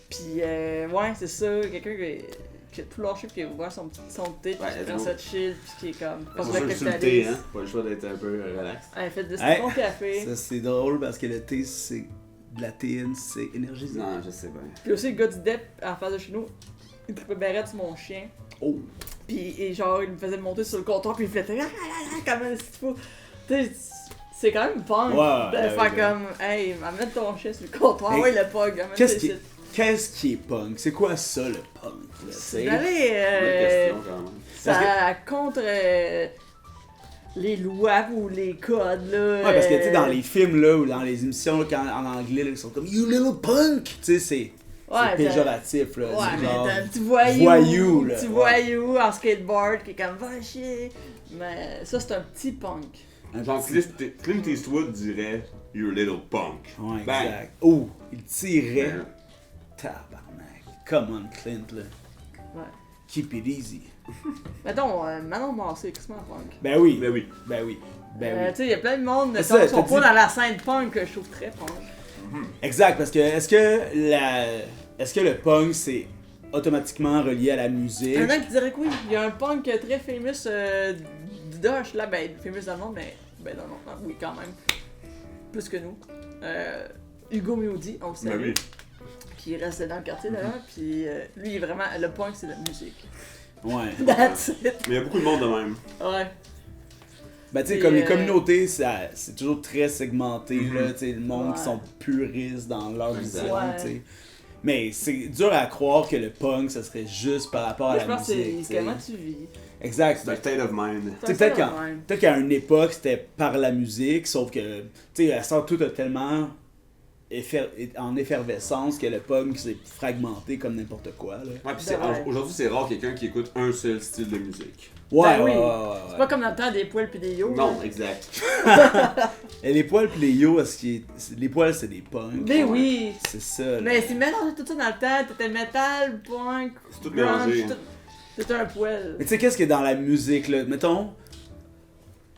Pis, ouais, c'est ça. Quelqu'un qui a tout lâché, pis qui a ouvert son thé, pis Ouais, qui let's prend go. ça chill, pis qui est comme. C'est Pas sûr le que sur le thé, capitalisme. hein. Pas le choix d'être un peu relax. Ouais, fait de Hey, bon café. Ça c'est drôle parce que le thé c'est de la théine, c'est énergisant. Non, je sais bien. Puis aussi, le gars du DEP en face de chez nous, il trippait barrette sur mon chien. Oh! Pis et genre, il me faisait monter sur le comptoir, puis il flattait comme un petit fou. Tu sais, c'est quand même punk Ouais, de ouais, faire ouais. comme, hey, amène ton chien sur le comptoir, Hey, ouais, le pug, amène Qu'est-ce tes qui, sites. qu'est-ce qui est punk? C'est quoi ça le punk? là, C'est t'sais? d'aller Bonne question, quand même. ça contre les lois ou les codes, là. Ouais, parce que tu sais, dans les films là, ou dans les émissions là, en anglais, là, ils sont comme You little punk! Tu sais, c'est Ouais, péjoratif là. Ouais, c'est mais genre- t'as un petit voyou, voyou, là, petit ouais. voyou en skateboard qui est comme, va chier. Mais ça, c'est un petit punk. un Genre, petit- Clint Eastwood dirait You little punk. Ouais, Bang. exact. Oh! Il tirait. Ben, Tabarnak. Come on, Clint là. Ouais. Keep it easy. Mettons, Manon Massé, qu'est-ce que c'est punk? Ben oui. Ben oui. Ben oui. Ben Tu oui. sais, il y a plein de monde C'est qui ça, sont t'as pas dit- dans la scène punk que je trouve très punk. Exact, parce que est-ce que le punk c'est automatiquement relié à la musique? Il y en a qui diraient que oui, il y a un punk très famous d'Osh, là, ben, famous dans le monde, mais ben, dans le monde, oui, quand même. Plus que nous. Hugo Meodi, on le Ben salue, oui. qui reste dans le quartier d'ailleurs, puis lui, il est vraiment, le punk, c'est la musique. Ouais. That's it. Mais il y a beaucoup de monde de même. Ouais. Ben, tu sais, Puis, comme les communautés, c'est toujours très segmenté, là, tu sais, le monde qui Ouais. sont puristes dans leur Exact. vision, Ouais. tu sais. Mais c'est dur à croire que le punk, ça serait juste par rapport à Moi, la je pense que musique, c'est tu sais. comment tu vis. Exact. C'est un state of mind. Tu sais, peut-être qu'à une époque, c'était par la musique, sauf que, tu sais, à ça, tout a tellement en effervescence que le punk s'est fragmenté comme n'importe quoi, là. Ouais, puis Ouais. aujourd'hui, c'est rare quelqu'un qui écoute un seul style de musique. Ouais, Ben oui. ouais, ouais, ouais, C'est ouais. pas comme dans le temps des poils pis des yo. Non, là. exact. Et les poils pis les yo, les poils, c'est des punks. Mais oui. C'est ça, là. Mais c'est mélangé tout ça dans le temps. T'étais metal, punk, C'est tout grunge, mélangé. C'était un poil. Mais tu sais, qu'est-ce qu'il y a dans la musique, là? Mettons,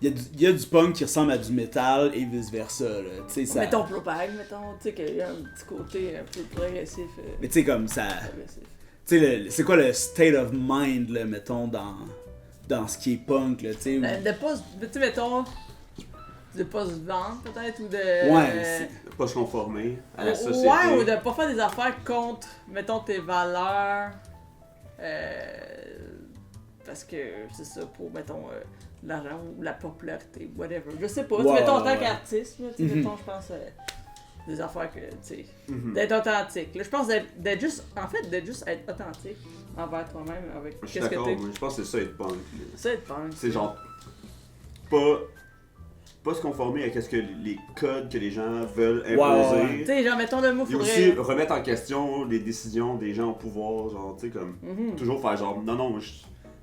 il y a du punk qui ressemble à du métal et vice-versa, là. Tu sais, ça... Mettons Propag, mettons. Tu sais qu'il y a un petit côté un peu progressif. Mais tu sais, comme ça... Progressif. Tu sais, c'est quoi le state of mind, là, mettons, dans ce qui est punk, là, tu sais? De pas, tu sais, mettons, de pas se vendre peut-être ou de. Ouais, Pas se conformer à la société. Ouais, ou de pas faire des affaires contre, mettons, tes valeurs. Parce que c'est ça, pour, mettons, l'argent ou la popularité, whatever. Je sais pas. Tu sais, Ouais, mettons, en ouais, tant ouais. qu'artiste, là, tu sais, Mhm. mettons, je pense, des affaires que, tu sais, Mhm. d'être authentique. Là, je pense d'être juste, en fait, d'être juste être authentique envers toi-même, avec Je suis qu'est-ce que d'accord, t'es. moi, je pense que c'est ça être punk. là. Ça, être punk. C'est genre pas se conformer à ce que les codes que les gens veulent imposer. ouais. Tu sais, genre, mettons le mot, Et faudrait. aussi remettre en question les décisions des gens au pouvoir, genre, tu sais, comme, Mhm. toujours faire genre, non,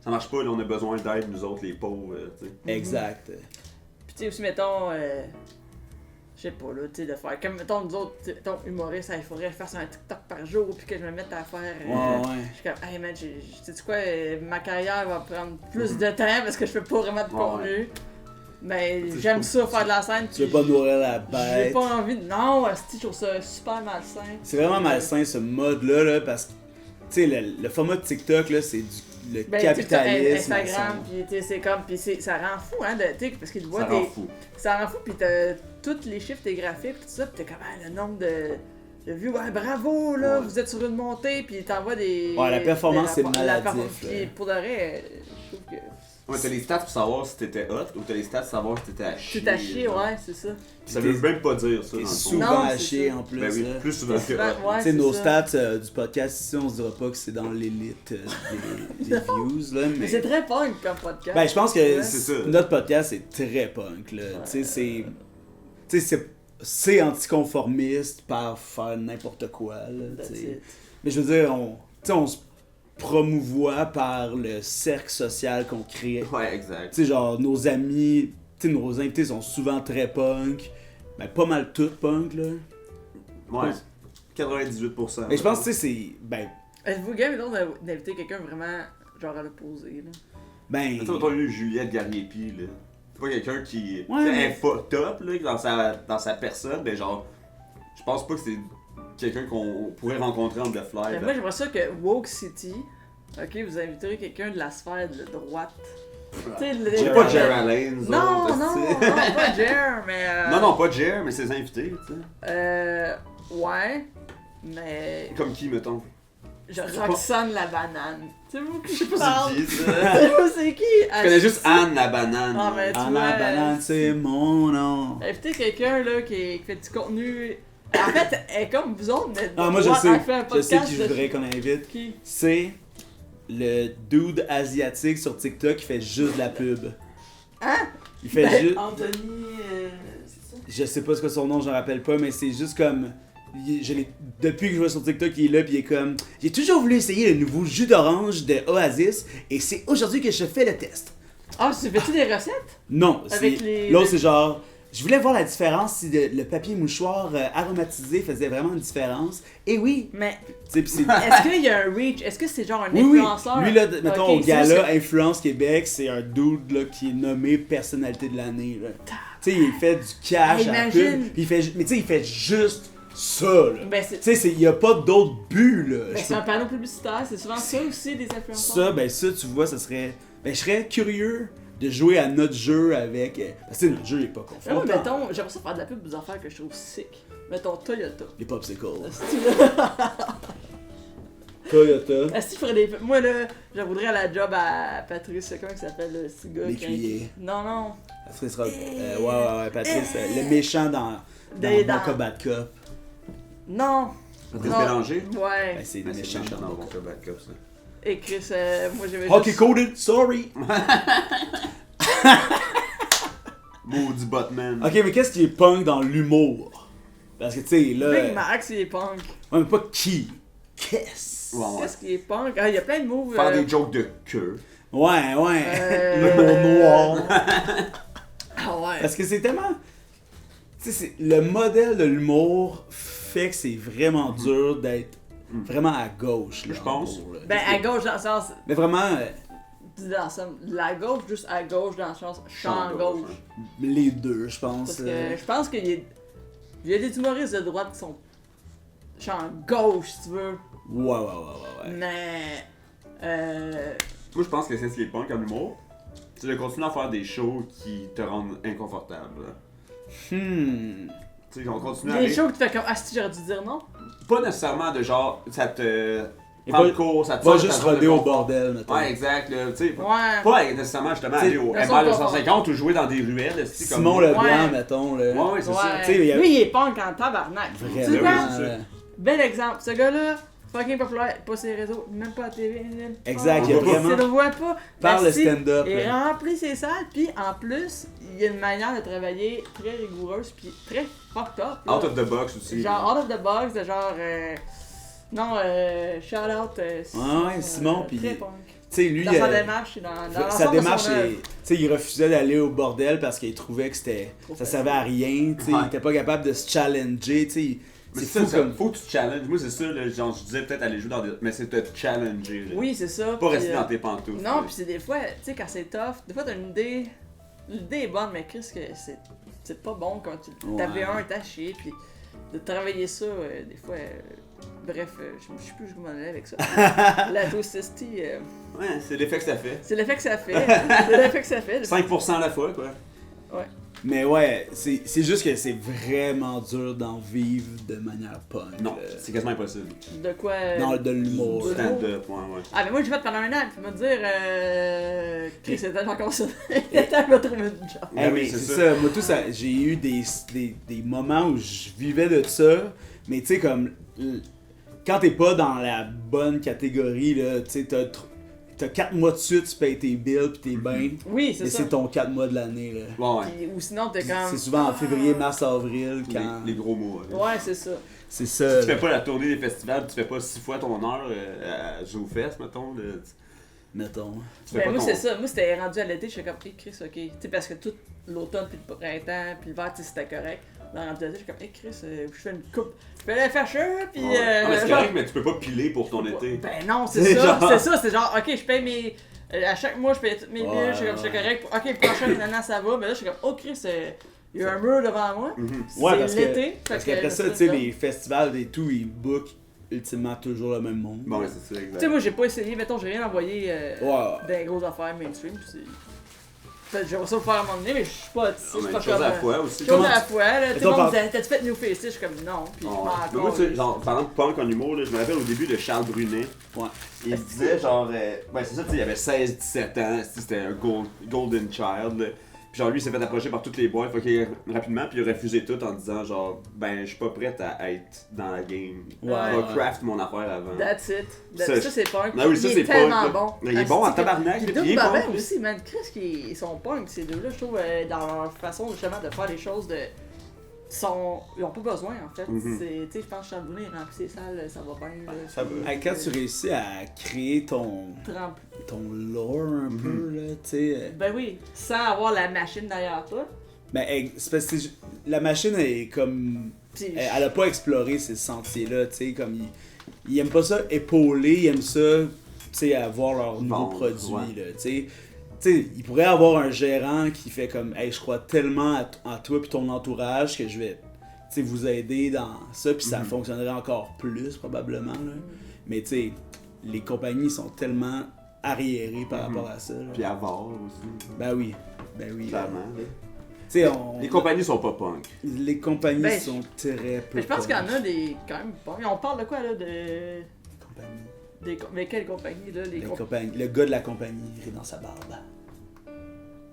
ça marche pas, là, on a besoin d'aide, nous autres, les pauvres, tu sais. Exact. Puis tu sais aussi, mettons, je sais pas, là, tu sais, de faire, comme, mettons, nous autres, tu sais, mettons, humoristes, il faudrait que je fasse un TikTok par jour, puis que je me mette à faire... Ouais, ouais. Je suis comme, hey man, sais-tu quoi, ma carrière va prendre plus de temps parce que je fais pas vraiment de Ouais, contenu. Mais Tu sais, j'aime je ça, faire de la scène. Tu veux pas nourrir la J'ai bête. pas envie de... Non, je trouve ça super malsain. C'est vraiment malsain, ce mode-là, là, parce que, tu sais, le format de TikTok, là, c'est le Ben, capitalisme. à Instagram, son- puis tu sais, c'est comme, puis ça rend fou, hein, tu sais, parce qu'ils voient Ça des... rend fou. Ça rend fou, pis t'as tous les chiffres, tes graphiques, pis tout ça, pis t'as quand même le nombre de vues. Ouais, bravo, là, Ouais. vous êtes sur une montée, pis t'envoies des. Ouais, la performance, des c'est rapports- maladif, performance- Pis là. pour de vrai, je trouve que. Ouais, t'as les stats pour savoir si t'étais hot ou t'as les stats pour savoir si t'étais à chier. Tout à chier, genre. ouais, c'est ça. Puis ça veut même pas dire ça, T'es dans le fond. souvent Non, à c'est chier ça. en plus. Ben oui, là. plus souvent que Souvent, hot. ouais, Tu sais, c'est nos ça. stats du podcast ici, on se dira pas que c'est dans l'élite des views, là, Mais mais... c'est très punk comme podcast. Ben, je pense que Ouais. C'est ça. notre podcast est très punk, là. Tu sais, c'est anticonformiste par faire n'importe quoi, là, That's tu sais. it. Mais je veux dire, on se promouvoit par le cercle social qu'on crée. Ouais, exact. Tu sais, genre, nos amis, tu sais, nos invités sont souvent très punk. Ben, pas mal tout punk, là. Ouais, 98%. Mais je pense, tu sais, c'est... Ben, Êtes-vous game donc d'inviter quelqu'un vraiment, genre à l'opposé, là? ben... Tu sais, on a eu Juliette Garnier-Pi, là. C'est pas quelqu'un qui Ouais, tu sais, mais- est fucked up, là, dans sa personne, mais genre, je pense pas que c'est quelqu'un qu'on pourrait rencontrer en The Fly. Mais moi, j'aimerais ça que Woke City, ok, vous inviterez quelqu'un de la sphère de droite. Tu sais, J'ai pas Jer Alain, Non, non, pas Jer, mais. Non, pas Jer, mais ses invités, tu sais. Ouais, mais. Comme qui, mettons? Genre C'est pas- Roxane la banane. Tu sais, vous qui je C'est parle? qui, Tu ça? sais pas c'est qui? Je connais juste Anne la banane. Ah, mais tu Anna vois, Banane, c'est mon nom. Invitez quelqu'un là qui fait du contenu. En fait, elle est comme vous autres, mais. Ah, moi, je droite, elle sais. fait un Je sais podcast qui je de- voudrais qu'on invite. Qui? C'est le dude asiatique sur TikTok qui fait juste de la pub. Hein? Il fait Ben, juste... Anthony, c'est ça? Je sais pas ce que son nom, je me rappelle pas, mais c'est juste comme... Depuis que je vois sur TikTok, il est là, puis il est comme... J'ai toujours voulu essayer le nouveau jus d'orange de Oasis, et c'est aujourd'hui que je fais le test. Ah, tu fais-tu des recettes? Non, Avec c'est... les- L'autre, c'est genre... Je voulais voir la différence si le papier mouchoir aromatisé faisait vraiment une différence. Et oui, Mais tu sais, pis c'est... est-ce qu'il y a un reach? Est-ce que c'est genre un Oui, oui. influenceur? Lui, là, mettons, Ok, au c'est juste gala Influence Québec, c'est un dude là, qui est nommé personnalité de l'année. là. Tu sais, il fait du cash à la Imagine. pub, pis il fait, mais tu sais, il fait juste ça. Là. Ben, c'est Tu sais, il y a pas d'autre but. Là. ben, Je c'est peux- un panneau publicitaire, c'est souvent ça aussi, des influenceurs. Ça, ben ça, tu vois, ça serait... Ben, je serais curieux de jouer à notre jeu avec... Parce que notre jeu, il est pas Ah, moi, confrontant. mettons, j'aimerais ça faire de la pub des affaires que je trouve sick. Mettons Toyota. Les popsicles. Est-ce Toyota. que tu ferais des Moi, là, je voudrais à la job à Patrice, comment il s'appelle, le petit gars qui- L'écuyer. Non, non. Patrice ouais, Patrice, le méchant dans Bon Cop Bad Cop. Non. Patrice Non. Bélanger? Ouais. Ben, c'est le Mais c'est méchant méchant dans dans Bon Bon Cop Bad Cop, ça. Et Chris, moi j'avais Hockey juste... coded, sorry! Maudit Botman. Ok, mais qu'est-ce qui est punk dans l'humour? Parce que tu sais, là. Big Max, il est punk. Ouais, mais pas qui? Qu'est-ce? Ouais, ouais. Qu'est-ce qui est punk? Ah, il y a plein de moves. Faire des jokes de queue. Ouais. Euh, L'humour noir. Ah ouais. Parce que c'est tellement. Tu sais, le modèle de l'humour fait que c'est vraiment dur d'être vraiment à gauche. Là, Je pense. en gros, là. Ben, à gauche dans le sens... Mais vraiment, Dans le sens... La gauche, juste à gauche dans le sens champ gauche. les deux, je pense. Parce que je pense qu'il y a des humoristes de droite qui sont champ gauche, si tu veux. Ouais. Mais... Moi, je pense que c'est ce qui est punk en humour. C'est de continuer à faire des shows qui te rendent inconfortable. Tu sais, on continue à Des rire. shows que tu fais comme... Ah, si j'aurais dû dire non? Pas nécessairement de genre, ça te Et prend pas- le cours, ça te Pas sort de juste ta zone de roder au confort. bordel, mettons. Ouais, exact, là, tu sais. Ouais. Pas nécessairement justement aller au Dans son MR confort. 250 ou jouer dans des ruelles, c'est comme. Simon Leblanc, Ouais. mettons. Là. Ouais, c'est ça. Ouais. Tu sais, il y a- Lui, il est punk en tabarnak. Tu sais Vraiment. quoi? c'est ça. Bel exemple. Ce gars-là, fucking populaire, pas sur les réseaux, même pas à la TV. Exact, il y a On voit vraiment- Tu le vois pas. Par le Asti, stand-up. Il là. remplit ses salles, puis en plus, il y a une manière de travailler très rigoureuse, puis très fucked up. là. Out of the box aussi. Genre out of the box, de genre. Non, shout out. Ouais, Simon, puis- Très punk. Tu sais, lui, Dans sa démarche, et dans sa l'ensemble de démarche, son œuvre. tu sais, il refusait d'aller au bordel parce qu'il trouvait que ça servait à rien, tu sais, Ouais. il était pas capable de se challenger, tu sais. Mais C'est ça, fou comme. faut que tu te challenges. Moi, c'est ça, là, genre, je disais peut-être aller jouer dans des. Mais c'est te challenger. Là. Oui, c'est ça. Pas puis, rester dans tes pantoufles. Non, là. puis c'est des fois, tu sais, quand c'est tough, des fois t'as une idée. L'idée est bonne, mais Chris, que c'est pas bon quand tu Ouais. t'avais un taché, puis de travailler ça, des fois. Bref, je sais plus où je m'en allais avec ça. La toxicity, Ouais, c'est l'effet que ça fait. c'est l'effet que ça fait. C'est l'effet que ça fait. 5% à la fois, quoi. Mais ouais, c'est juste que c'est vraiment dur d'en vivre de manière punk. Non, là. c'est quasiment impossible. De quoi. Non, de l'humour. de- là. Stand-up, ouais. Ah, mais moi j'ai fait pendant un an, puis me dire. Chris, c'était encore ça. Il était à me trouver une job. Eh Ben oui, oui, c'est c'est ça. ça. Moi, tout ça, j'ai eu des moments où je vivais de ça, mais tu sais, comme, quand t'es pas dans la bonne catégorie, là, tu sais, t'as 4 mois de suite, tu payes tes bills pis t'es bien, Oui, et c'est ça. c'est ton 4 mois de l'année, là. Bon, ouais. Puis- ou sinon t'es comme. C'est souvent en février, mars, avril, Les, quand... les gros mots. là. Ouais, c'est ça. C'est Si ça. tu fais là. pas la tournée des festivals, tu fais pas 6 fois ton heure à ZooFest, mettons. Là, Mettons. tu fais Ben, pas moi, ton... c'est ça. Moi, c'était rendu à l'été, j'étais comme, Chris, ok. Tu sais, parce que tout l'automne, puis le printemps, puis l'hiver, tu sais, c'était correct. Dans le rendu à l'été, j'étais comme, Chris, je fais une coupe. Je fais la fâcheux, puis. Ouais. Ah, mais c'est genre- correct, mais tu peux pas piler pour ton été. Ben non, c'est C'est ça. genre- C'est ça, c'est genre, ok, je paye mes. À chaque mois, je paye toutes mes billes, Ouais, je suis comme, j'étais ouais. correct. Ok, le prochain, maintenant, ça va. Mais là, je suis comme, oh, Chris, il y a un mur devant moi. Mhm. Ouais, parce C'est que- l'été. Parce fait que qu'après ça, je tu sais, fais les festivals et tout, ils bookent ultimement toujours le même monde. Bon, ouais, c'est ça, Tu sais, exact. moi, j'ai pas essayé, mettons, j'ai rien envoyé Ouais. des grosses affaires mainstream. Puis c'est. Peut-être j'aimerais ça le faire à un moment donné, mais je suis pas. On C'est a pas une chose à la comme. fois aussi. Chose à la fois, là. Tout le Mettons, monde par- disait, t'as-tu fait New Face? Je suis comme, non. Puis je Ouais. m'en Mais moi, tu sais, calisse. genre, parlant de punk en humour, là, je me rappelle au début de Charles Brunet. Ouais. Il disait genre, ouais, c'est ça, tu sais, il avait 16-17 ans, c'était un golden child. Là. Puis genre, lui, il s'est fait approcher par toutes les boîtes, rapidement, puis il a refusé tout en disant genre, ben, je suis pas prête à être dans la game. Ouais, Je vais ouais. craft mon affaire avant. That's it. Ça, Ça, c'est punk. Ah oui, ça, il c'est est tellement punk, là. bon. Il est bon en tabarnak, Puis puis Doug il est bon, Babin lui. aussi, man. Chris, ils sont punk, ces deux-là, je trouve, dans leur façon justement de faire les choses de. Ils ont pas besoin en fait. Mhm. Tu sais, je pense que Charles Brunet remplit ses salles, ça va bien. là. ça va. Hey, quand tu réussis à créer ton lore un peu, là, tu sais. Ben oui, sans avoir la machine derrière toi. Ben, c'est parce que la machine est comme. Puis Elle a pas exploré ces sentiers-là, tu sais, comme ils aiment pas ça épauler, ils aiment ça, tu sais, avoir leur nouveau Vendre, produit, ouais. là, tu sais. Tu sais, il pourrait avoir un gérant qui fait comme, hey, je crois tellement en toi et ton entourage que je vais, tu sais, vous aider dans ça, puis ça fonctionnerait encore plus probablement, là. Mais tu sais, les compagnies sont tellement arriérées par rapport à ça. Là. Puis avoir aussi, Ben oui, clairement. là. Tu sais, Les compagnies sont pas punk. les compagnies Ben, sont très peu. mais je pense qu'il y en punk. a des quand même pas. On parle de quoi là de. Compagnies. Mais quelle compagnie là? Les Le gars de la compagnie rit dans sa barbe.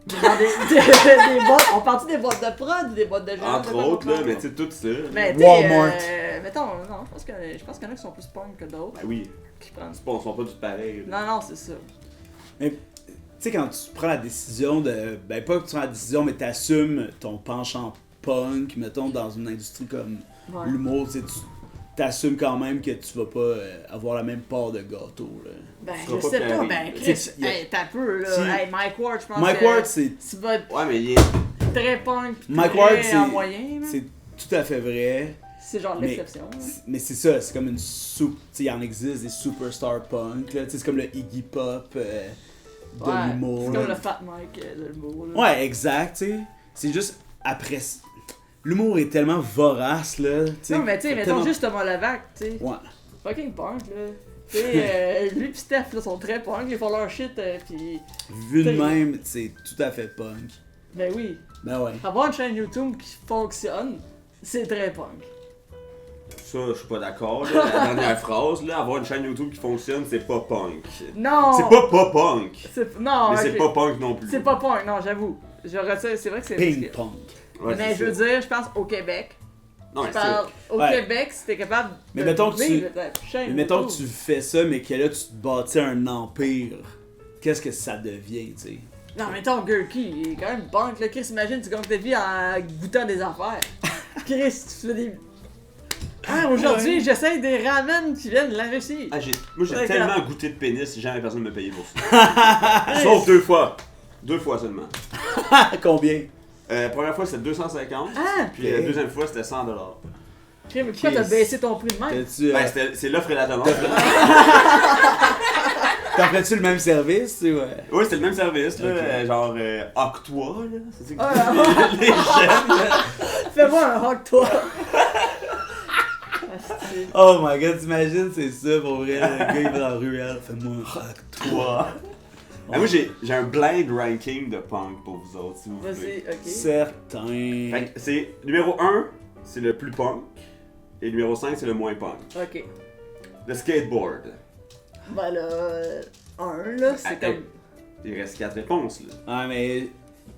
Genre des boîtes, on partit des boîtes de prod ou des boîtes de genre? Entre autres, là, mais tu sais, tout ça. Mais tu sais, Walmart. mettons, non, je pense qu'il y en a qui sont plus punk que d'autres. Ben oui, Qui prennent. ils sont pas tous pareils. là. Non, c'est ça. Tu sais, quand tu prends la décision de. Ben, pas que tu prends la décision, mais t'assumes ton penchant punk, mettons, dans une industrie comme Ouais. l'humour, tu sais, tu t'assumes quand même que tu vas pas avoir la même part de gâteau, là. Ben, Tu je seras pas sais pas, carré. ben, Tu Chris, sais, hey, t'as peu, là. Si- Hey, Mike Ward, je pense Mike que Ward, c'est tu vas être Ouais, mais il est. très punk, pis Mike très Ward, c'est- en moyen, là. c'est tout à fait vrai. C'est genre mais- l'exception. là. Mais c'est ça, c'est comme une soupe. Tu sais, il en existe des superstar punk, là. Tu sais, c'est comme le Iggy Pop de Ouais, l'humour. c'est comme là. le Fat Mike de l'humour, là. Ouais, exact, tu sais. C'est juste après. L'humour est tellement vorace, là. tu sais, Non, mais tu sais, mettons tellement- juste Thomas Levac, tu sais. Ouais. Fucking punk, là. Tu sais, lui pis Steph, là, sont très punk, ils font leur shit, pis. Vu de T'sais- même, c'est tout à fait punk. Ben oui. Ben ouais. Avoir une chaîne YouTube qui fonctionne, c'est très punk. Ça, je suis pas d'accord. là. La dernière phrase, là, avoir une chaîne YouTube qui fonctionne, c'est pas punk. Non! C'est pas punk. Non, Mais ok. c'est pas punk non plus. C'est pas punk, non, j'avoue. Je retire, c'est vrai que c'est Ping risqué. pong. Ouais, Mais c'est je veux ça. dire, je pense au Québec. Non, Je mais parle au Ouais. Québec, si t'es capable de Mais mettons que tu- vivre ta chaîne Mais mettons que YouTube. tu fais ça, mais que là, tu te bâtis un empire. Qu'est-ce que ça devient, tu sais? Non, mettons Gurky, il est quand même punk, là. Chris, imagine, tu gagnes ta vie en goûtant des affaires. Chris, tu fais des. Ah, aujourd'hui, j'essaye des ramen qui viennent de la Russie. Ah, moi, j'ai Ouais, tellement goûté de pénis, jamais personne ne me payé pour ça. Sauf 2 fois. 2 fois seulement. Combien? Première fois, c'était 250. Ah! Puis la deuxième fois, c'était 100$. Chris, mais pourquoi t'as Chris. baissé ton prix de même? T'as-tu, C'est l'offre et la demande. t'en ferais-tu le même service, tu sais, ouais? Oui, c'était le même service, là, Ok. genre Octois, là. C'est ça que Ah, les jeunes, là. Fais-moi un hug, toi! Asti. Oh my god, t'imagines, c'est ça pour vrai, le gars il va dans la ruelle, fais-moi un hack, Toi. Ah, moi, j'ai un blind ranking de punk pour vous autres, si vous voulez. Vas-y, ok. Certain. Fait que c'est numéro 1, c'est le plus punk. Et numéro 5, c'est le moins punk. Ok. Le skateboard. Ben là, un là, c'est Ah, comme. Il reste 4 réponses, là. Ah, mais.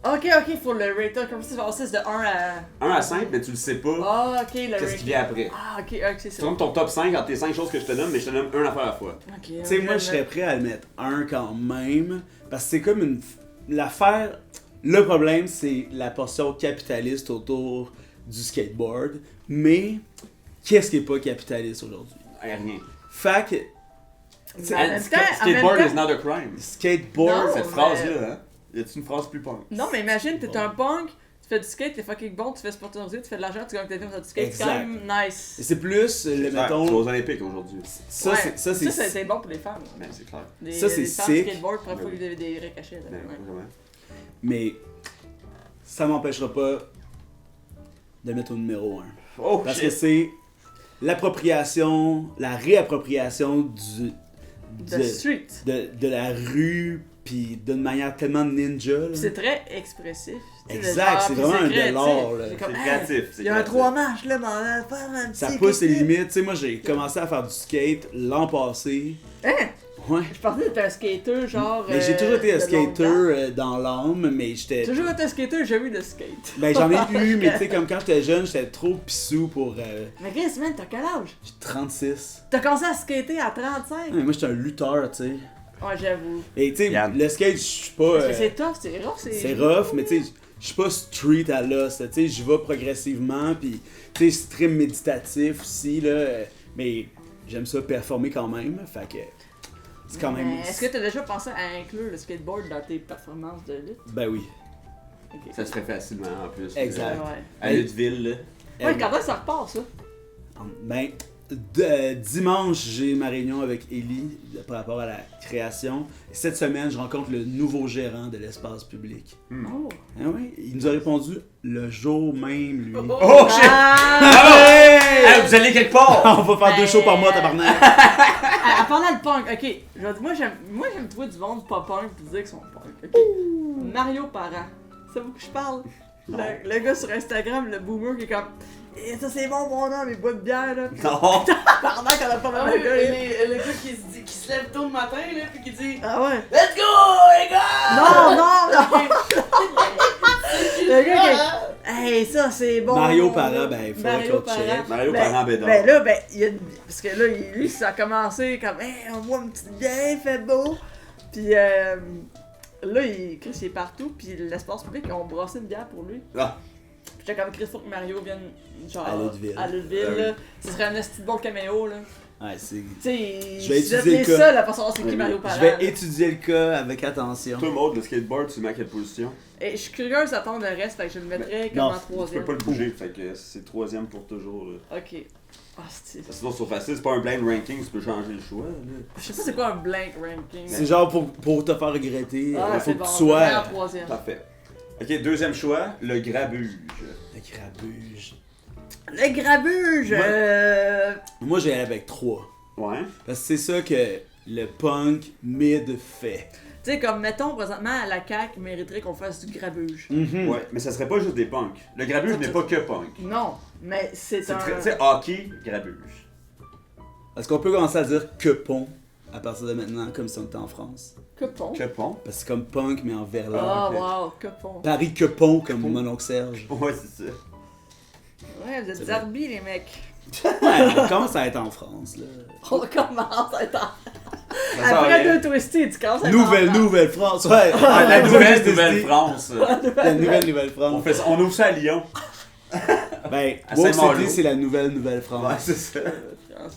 Ok, faut le rater comme ça, c'est passer de 1 à. 1 à 5, mais tu le sais pas. Ah, ok, le Qu'est-ce rating. qui vient après? Ah, ok, c'est Tu ça. tombes ton top 5 entre tes 5 choses que je te nomme, mais je te nomme une affaire à la fois. Ok. Tu sais, moi, je serais prêt à le mettre un quand même. Parce que c'est comme une. L'affaire. Le problème, c'est la portion capitaliste autour du skateboard. Mais, qu'est-ce qui est pas capitaliste aujourd'hui? Rien. Fait que. Mais en même temps, Skateboard is not a crime. Skateboard. Non. Cette mais- phrase-là, hein? Y a-tu une phrase plus punk? Non, mais imagine, t'es un punk, tu fais du skate, t'es fucking bon, tu fais sponsoriser, tu fais de l'argent, tu gagnes ta vie dans du skate, c'est quand Exact. même nice. Et c'est plus, le Ouais, c'est mettons. aux Olympiques aujourd'hui. Ça, Ouais, c'est. Ça, c'est. c'est bon pour les femmes. Mais c'est clair. Ça, c'est les femmes sick. skateboard, pour Ben faut oui. qu'il y ait des ricochets. là, Mais, ouais. vraiment. Mais. Ça m'empêchera pas de le mettre au numéro 1. Oh Parce que shit! c'est l'appropriation, la réappropriation The street. de la rue, puis d'une manière tellement ninja. là. C'est très expressif. tu sais, le Exact, genre, c'est puis vraiment un créatif. délar, là. C'est comme, C'est ah, créatif. c'est il y a un créatif. 3 marches là, mais on va faire un petit Ça pousse les kickflip. limites. Tu sais, moi, j'ai commencé à faire du skate l'an passé. Hein? Ouais. Je pensais que t'étais un skater, genre. Mais j'ai toujours été un de longue skater date. dans l'âme, mais j'étais. Toujours été un skater, j'ai eu de skate. Ben, j'en ai eu, mais tu sais, comme quand j'étais jeune, j'étais trop pissou pour. Mais Chris, man, t'as quel âge? J'ai 36. T'as commencé à skater à 35? Ouais, moi, j'étais un lutteur, tu sais. Ouais, j'avoue. Et tu sais, Yann. le skate, je suis pas. Parce que c'est tough, c'est rough, C'est rough, mais tu sais, je suis pas street à l'os, tu sais, je vais progressivement, puis tu sais, c'est très méditatif aussi, là, mais j'aime ça performer quand même, fait que c'est quand même... Mais est-ce que t'as déjà pensé à inclure le skateboard dans tes performances de lutte? Ben oui. Ok. Ça se ferait facilement en plus. Exact. Ouais. À Lutteville, là. Ouais, quand est-ce que ça repart, ça? Ben, dimanche, j'ai ma réunion avec Ellie par rapport à la création. Cette semaine, je rencontre le nouveau gérant de l'espace public. Oh! Ah oui, il nous a répondu le jour même, lui. Oh shit! Ah! Hey, vous allez quelque part! On va faire 2 shows par mois, tabarnak! En parlant de punk, ok, je vais dire, moi j'aime trouver du monde pas punk pis dire qu'ils sont punk, ok? Mario Parent, c'est vous que je parle? Le gars sur Instagram, le boomer qui est comme eh, ça c'est bon mon homme, il boit de bière là. Non! Pendant qu'on a pas Ah mal oui, de gars. là. le gars qui se lève tôt le matin, là, puis qui dit Ah ouais? Let's go, les gars! Non, non, non! Le gars qui. Hey, ça c'est bon. Mario Parra, ben, il faudrait Mario qu'on check. Parra. Mario Ben, Parra en bédard. Ben là, ben, il y a. Parce que là, lui, ça a commencé comme, hey, on voit une petite bière, il fait beau. Puis là, Chris, il est partout, puis l'espace public, ils ont brassé une bière pour lui. Ah. Puis j'étais comme, Chris, faut que Mario vienne, genre, À Leadville. À Leadville, Ah oui. là. Ce serait un petit bon caméo, là. Ouais, c'est... Tu sais, Je vais vous êtes utiliser les le cas. seuls à pas savoir c'est qui Oui, Mario oui. Parra. Je vais là. étudier le cas avec attention. Toi, Maud, le skateboard, tu le mets à quelle position? Et je suis curieuse d'attendre le reste, fait que je le mettrais comme Non, en Tu peux troisième. pas le bouger, fait que c'est troisième pour toujours. Là. Ok. Ah, c'est. Sinon, c'est facile, c'est pas un blind ranking, tu peux changer le choix. Là. Je sais pas c'est quoi un blank ranking. C'est genre pour te faire regretter, il Ah, faut c'est que bon, tu je le mets en sois... troisième. Parfait. Ok, deuxième choix, le grabuge. Le grabuge. Le grabuge! Ouais. Moi, j'ai avec 3. Ouais. Parce que c'est ça que le punk mid fait. Tu sais, comme mettons présentement à la CAQ, mériterait qu'on fasse du grabuge. Mhm. Ouais, mais ça serait pas juste des punks. Le grabuge n'est pas que punk. Non, mais c'est C'est un. très, tu sais, hockey, grabuge. Est-ce qu'on peut commencer à dire que pont à partir de maintenant, comme si on était en France? Copon. Que punk? Parce que c'est comme punk, mais en verlan. Ah, ok. wow, copon. Paris que pont, comme Quepon. mon oncle Serge. Ouais, c'est ça. Ouais, vous êtes C'est des arbis, les mecs. Ouais, on commence à être en France, là. On commence à être en. Ça sent Après rien. deux twistés, tu commences à être en France. Nouvelle France, ouais. Ah, la nouvelle Juste Nouvelle-France. La nouvelle On, France. fait, on ouvre ça à Lyon. Ben, À Woke Saint-Malo. City, c'est la nouvelle Ouais, France. c'est ça.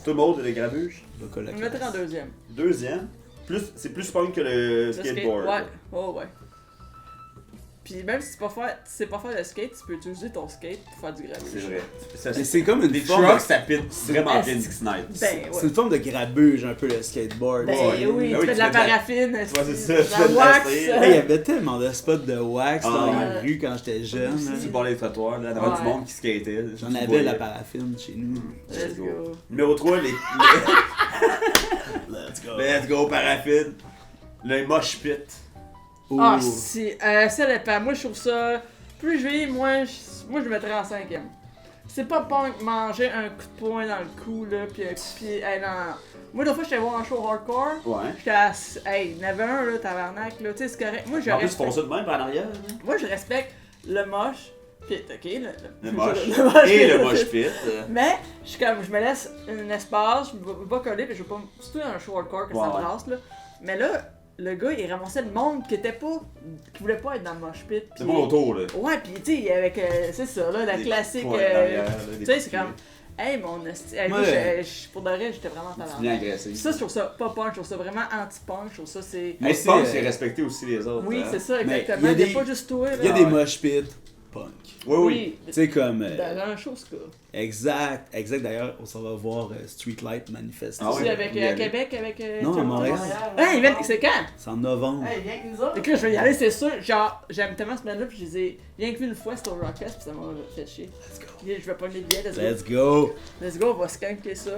Tout le monde, le grabuge. Je le mettrais en deuxième. Deuxième. C'est plus punk que le Le skate, skateboard. ouais. Oh, ouais. Puis même si tu sais pas faire le skate, tu peux utiliser ton skate pour faire du grabuge. C'est vrai. Ça, Mais c'est comme une les forme. trucks, ça pite vraiment Ah, bien c'est- Dick Snipe. Ben, C'est ouais. une forme de grabuge, un peu, le skateboard. Ben Ouais. oui, Ben tu oui, fais de tu la fais de la- paraffine, Ouais, c'est ça, de tu fais la de wax. la cire. Hey, il y avait tellement de spots de wax Ah, dans ouais. les rues quand j'étais jeune. Aussi. là. Tu bord les trottoirs, là, devant Ouais. du monde qui skatait. J'en Tu avais voyais. la paraffine chez nous. Let's go. Numéro 3, les... Let's go. Let's go, paraffine. Le mosh pit. Ah, Ouh. si, ça dépend. Moi, je trouve ça. Plus je vis, moi, je le mettrais en cinquième. C'est pas punk manger un coup de poing dans le cou, là, pis un coup de pied. Hey, non. Moi, l'autre fois, j'étais voir un show hardcore. Ouais. J'étais à. Hey, il y en avait un, là, tabarnak, là. Tu sais, c'est correct. Moi, je En plus, ils font respecte. ça de même par en arrière. là. Moi, je respecte le moche. Pit, ok? Le moche. le moche Et pit. le mosh pit. Mais, je suis comme, je me laisse un espace, je me vais pas coller, puis je veux pas. Surtout dans un show hardcore que ça Ouais, ouais. brasse, là. Mais là, le gars, il ramassait le monde qui était pas. Qui voulait pas être dans le mosh pit. C'est puis- bon autour, là. Ouais, pis tu sais, avec. C'est ça, là, la Des classique. points en arrière, là, des Tu sais, c'est petits- comme. Hey, mon esti. Hey, moi, Ouais. pour de vrai, j'étais vraiment Tu talent. viens agressif. Ça, je trouve ça pas punk, je trouve ça vraiment anti-punk, je trouve ça c'est. Moi Hey, aussi, punk, c'est respecter aussi les autres. Oui, hein. c'est ça, Mais exactement. il y a Il y a des- pas juste toi, là. Il y a Ah des ouais. mosh pits punk. Oui, oui. Tu sais, comme. Dans un show, ce cas. Exact. D'ailleurs, on s'en va voir Streetlight Manifest. Ah Tu ouais? avec oui, allez. Québec, avec. Non, à Montréal. Hey, il vient- c'est quand? C'est en novembre. Hey, viens que nous autres. Écoute, je vais y aller, c'est sûr. Genre, j'aime tellement ce band-là, pis je les ai rien que vu une fois, c'était au Rockfest, pis ça m'a fait chier. Let's go. Je vais pas les billets, let's go. Let's go. Let's go, on va skanker ça.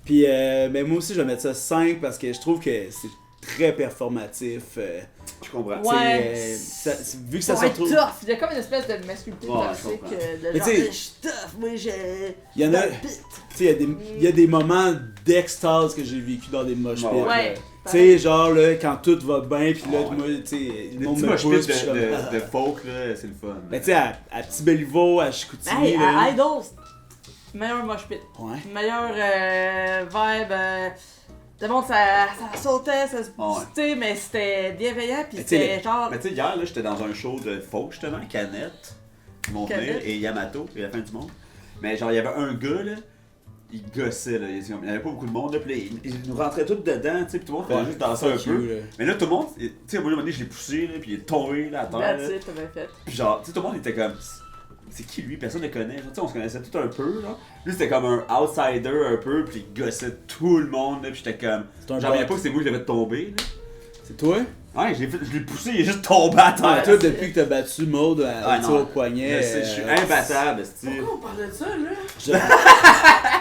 Puis, mais moi aussi, je vais mettre ça 5 parce que je trouve que c'est très performatif. Je comprends. Ouais. Vu que ça Faut se être retrouve. tough. Il y a comme une espèce de masculinité Ouais, toxique. je comprends. De Mais genre, tu sais, je suis tough, moi j'ai. Il y en a. dans le Tu pit. sais, il y a des moments d'extase que j'ai vécu dans des mosh pits. Ouais. Ouais. Tu sais, genre là, quand tout va bien, puis là, Ouais. moi, tu sais, le Les monde petits me mosh pousse, pits puis je suis comme, ah. de folk, là, c'est le fun. Mais tu sais, à Petit Béliveau, à Chicoutimi, Hey, là. à Idols, meilleur mosh pit. Ouais. Meilleur vibe. Le monde, ça sautait, ça se Ouais. boostait, mais c'était bienveillant, pis Mais tu sais, c'était genre. Mais tu sais, hier, là, j'étais dans un show de folk, justement, Canette, qui m'ont venu, Canette. et Yamato, et la fin du monde. Mais genre, il y avait un gars, là, il gossait, là, il y avait pas beaucoup de monde, là, puis là, il nous rentrait tous dedans, tu sais, puis tout le monde faisait Ouais, juste danser un fuck you, peu. là. Mais là, tout le monde, tu sais, à un moment donné, je l'ai poussé, là, puis il est tombé, là, à terre, That's là. it, t'as bien fait. Puis genre, tu sais, tout le monde était comme. C'est qui lui? Personne ne le connaît. Genre, tu sais, on se connaissait tout un peu, là. Lui, c'était comme un outsider un peu, puis il gossait tout le monde, là. Puis j'étais comme. C'est un J'en reviens bot. pas que c'est moi qui l'avais tomber, là. C'est toi? Ouais, je l'ai poussé, il est juste tombé à Ah, terre. toi, depuis que t'as battu Maud Ah, au non. poignet. Je sais, je suis imbattable, c'est. Pourquoi on parle de ça, là?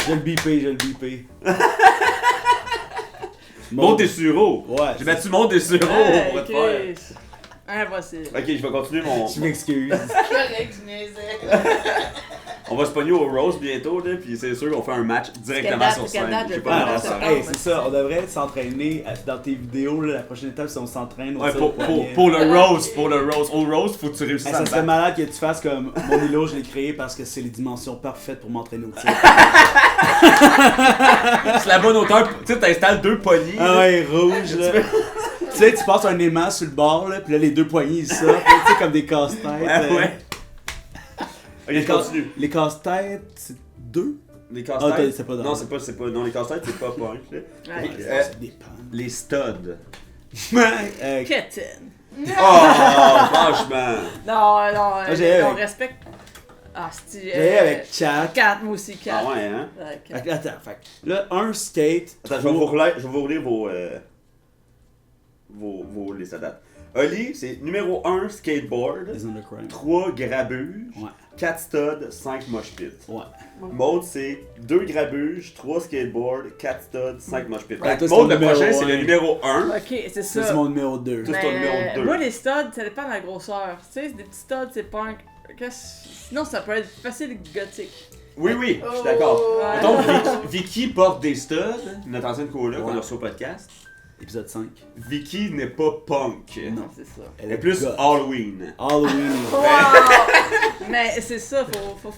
Je le bipé. Monte des sureaux. Ouais. J'ai battu Monte des sureaux Hey, pour te faire. Chris. Impossible. Ok, je vais continuer mon. Je m'excuse. Correct, je niaisais. On va se pogner au Rose bientôt, là, puis c'est sûr qu'on fait un match directement sur scène. J'ai pas date, mal à je ça. sais Hey, c'est ça, on devrait s'entraîner dans tes vidéos, là, la prochaine étape, si on s'entraîne. Ouais, ça, pour le Rose, Au Rose, faut que tu réussisses Hey, à ça me serait battre. malade que tu fasses comme mon îlot, je l'ai créé parce que c'est les dimensions parfaites pour m'entraîner au tir. C'est la bonne hauteur, tu sais, t'installes 2 poignées. Ah ouais, rouge là. Tu sais, tu passes un aimant sur le bord, là, puis là, les 2 poignées ils sortent, là, tu sais, comme des casse-têtes. Ouais. Ok, je continue. Les casse-têtes, c'est 2? Les Ah, casse-têtes. c'est pas dans Non, le- c'est pas. Non, les casse-têtes, c'est pas punk, là. Ouais. Ça dépend. Les studs. Kitten. Oh, franchement. Non, j'ai on avec- respecte. Ah, c'est. J'ai avec 4. 4, moi aussi, 4. Ah ouais, hein? quatre. Attends, fait que là, un skate. Attends, je vais vous relire vos listes à date. Oli, c'est numéro 1 skateboard, Les Undercrime. 3 grabuges, Ouais. 4 studs, 5 mosh pits. Ouais. Maud, c'est 2 grabuges, 3 skateboard, 4 studs, 5 mosh pits. Ouais, toi, c'est Maud, ton le prochain, numéro c'est le un. numéro 1. Ok, c'est Ça, ça. c'est mon numéro 2. Toi, c'est ton numéro deux. Moi, les studs, ça dépend de la grosseur. Tu sais, des petits studs, c'est punk. Sinon, ça peut être facile gothique. Oui, je suis d'accord. Ouais. Mettons, Vicky porte des studs, notre ancienne coloc qu'on a reçu au podcast. Épisode 5. Vicky n'est pas punk. Non, c'est ça. Elle est plus goth. Halloween. Halloween. Wow! Mais c'est ça, faut.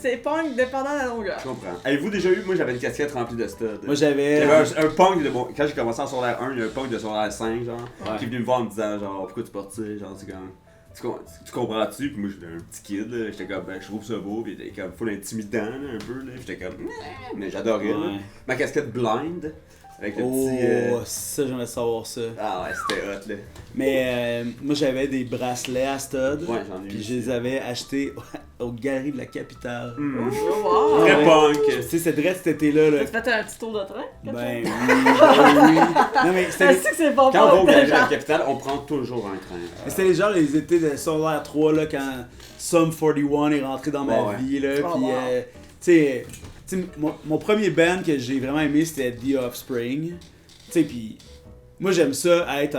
C'est punk dépendant de la longueur. Je comprends. Avez-vous déjà eu, moi j'avais une casquette remplie de studs. Moi, j'avais. J'avais un punk de bon. Quand j'ai commencé en secondaire 1, il y a un punk de secondaire 5, genre, Ouais. qui est venu me voir en me disant, genre, pourquoi tu portes ça? Genre, c'est comme. Tu comprends-tu? Puis moi, j'étais un petit kid, là. J'étais comme, ben, je trouve ça beau, pis il était comme full intimidant, là, un peu, là. J'étais comme, mais j'adorais, là. Ouais. Ma casquette blind, avec le Oh, petit. ça, j'aimerais savoir ça. Ah ouais, c'était hot, là. Mais moi, j'avais des bracelets à stud. Ouais, j'en ai eu. Puis je les avais achetés aux galeries de la capitale. Mm. Oh, wow! Très Ouais. punk. Tu sais, c'est vrai cet été-là. Là. T'as fait un petit tour de train? Ben oui, ben oui. Non, mais Je c'était sais que c'est pas Quand on va au punk, Galerie de la genre. Capitale, on prend toujours un train. les genres les étés de secondaire 3 là, quand Sum 41 est rentré dans ma Ouais. vie. Là, Oh, puis, wow. tu sais, mon premier band que j'ai vraiment aimé, c'était The Offspring. Tu sais, puis moi, j'aime ça être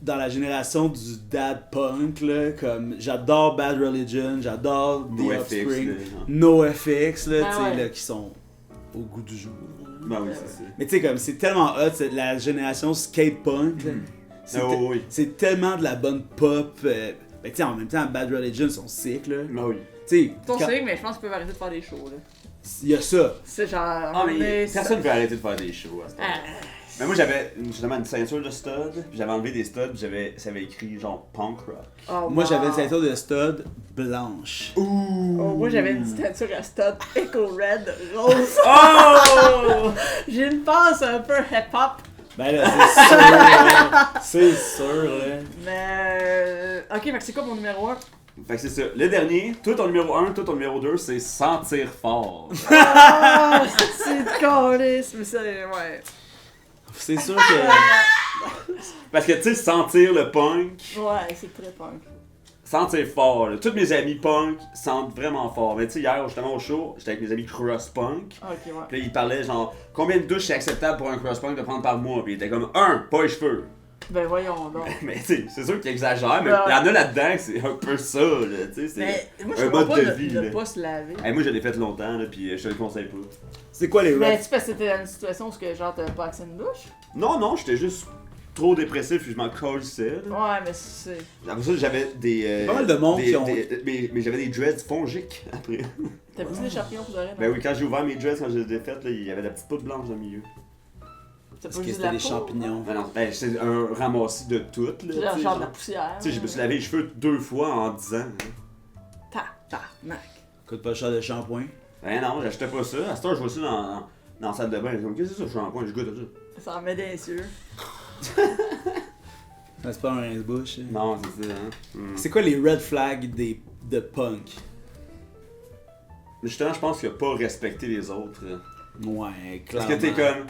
dans la génération du dad punk. Là, comme j'adore Bad Religion, j'adore The NoFX, Offspring, là. NoFX, là, Ah tu sais, ouais. là, qui sont au goût du jour. Ben oui, c'est ça. Mais tu sais, comme c'est tellement hot, c'est la génération skate punk. là. C'est Ah oui. c'est tellement de la bonne pop. Ben, tu sais, en même temps, Bad Religion sont sick, là. Ben oui. Tu sais, Ton quand- signe, mais je pense qu'ils peuvent arrêter de faire des shows, là. il y a ça. C'est genre. Ah, mais personne ne veut arrêter de faire des shows à ce temps-là. Ah, Mais moi, j'avais justement une ceinture de stud, puis j'avais enlevé des studs, puis ça avait écrit genre punk rock. oh, Moi, wow. j'avais une ceinture de stud blanche. Oh, moi j'avais une ceinture à stud Echo Red rose. Oh! J'ai une passe un peu hip-hop. Ben là, c'est sûr, là. C'est sûr, là. Mais. Ok, fait que c'est quoi mon numéro 1? Fait que c'est ça. Le dernier, toi ton numéro 1, toi ton numéro 2, c'est sentir fort. Ah, c'est de calice, mais ça, ouais. C'est sûr que. Parce que tu sais, sentir le punk, Ouais, c'est très punk. sentir fort. Là. Tous mes amis punk sentent vraiment fort. Mais tu sais, hier, justement au show, j'étais avec mes amis cross punk. Ok, ouais. Puis là, ils parlaient genre, combien de douches c'est acceptable pour un cross punk de prendre par mois? Puis il était comme, 1, pas les cheveux. Ben voyons donc. Mais tu sais, c'est sûr qu'il exagère, mais Ouais. il y en a là-dedans que c'est un peu ça, là. Tu sais, c'est. Mais moi un je comprends mode pas de vie, de là. pas se laver. Hey, moi, je l'ai fait longtemps, là, puis je te le conseille pas. C'est quoi les Mais Red? tu parce que t'étais dans une situation où que, genre t'avais pas accès à une douche? Non, j'étais juste trop dépressif puis je m'en colissais. là. Ouais, mais c'est. Après ça, j'avais des. Pas mal de monde qui ont- Mais j'avais des dreads fongiques après. T'as pris des champignons pour de vrai? Ben oui, quand j'ai ouvert mes dreads, quand je les ai faites, là, il y avait la petite poudre blanche dans le milieu. T'as Parce pas que juste de la c'était des peau? champignons. Ben non, ben, c'est un ramassis de toutes. C'est Là, genre tu sais, genre de la genre. poussière. Tu sais, je me suis lavé les cheveux 2 fois en 10 ans. hein. Tabarnak. Coûte pas cher de shampoing. Ben non, j'achetais pas ça. À cette heure, je vois ça dans la salle de bain. Je dis, qu'est-ce que c'est ça, shampoing? Je goûte à ça. Ça en met des yeux. C'est pas un rince-bouche. hein. Non, c'est ça, hein. C'est quoi les red flags de punk? Mais justement, je pense qu'il a pas respecté les autres. Ouais, Parce clairement. que t'es comme.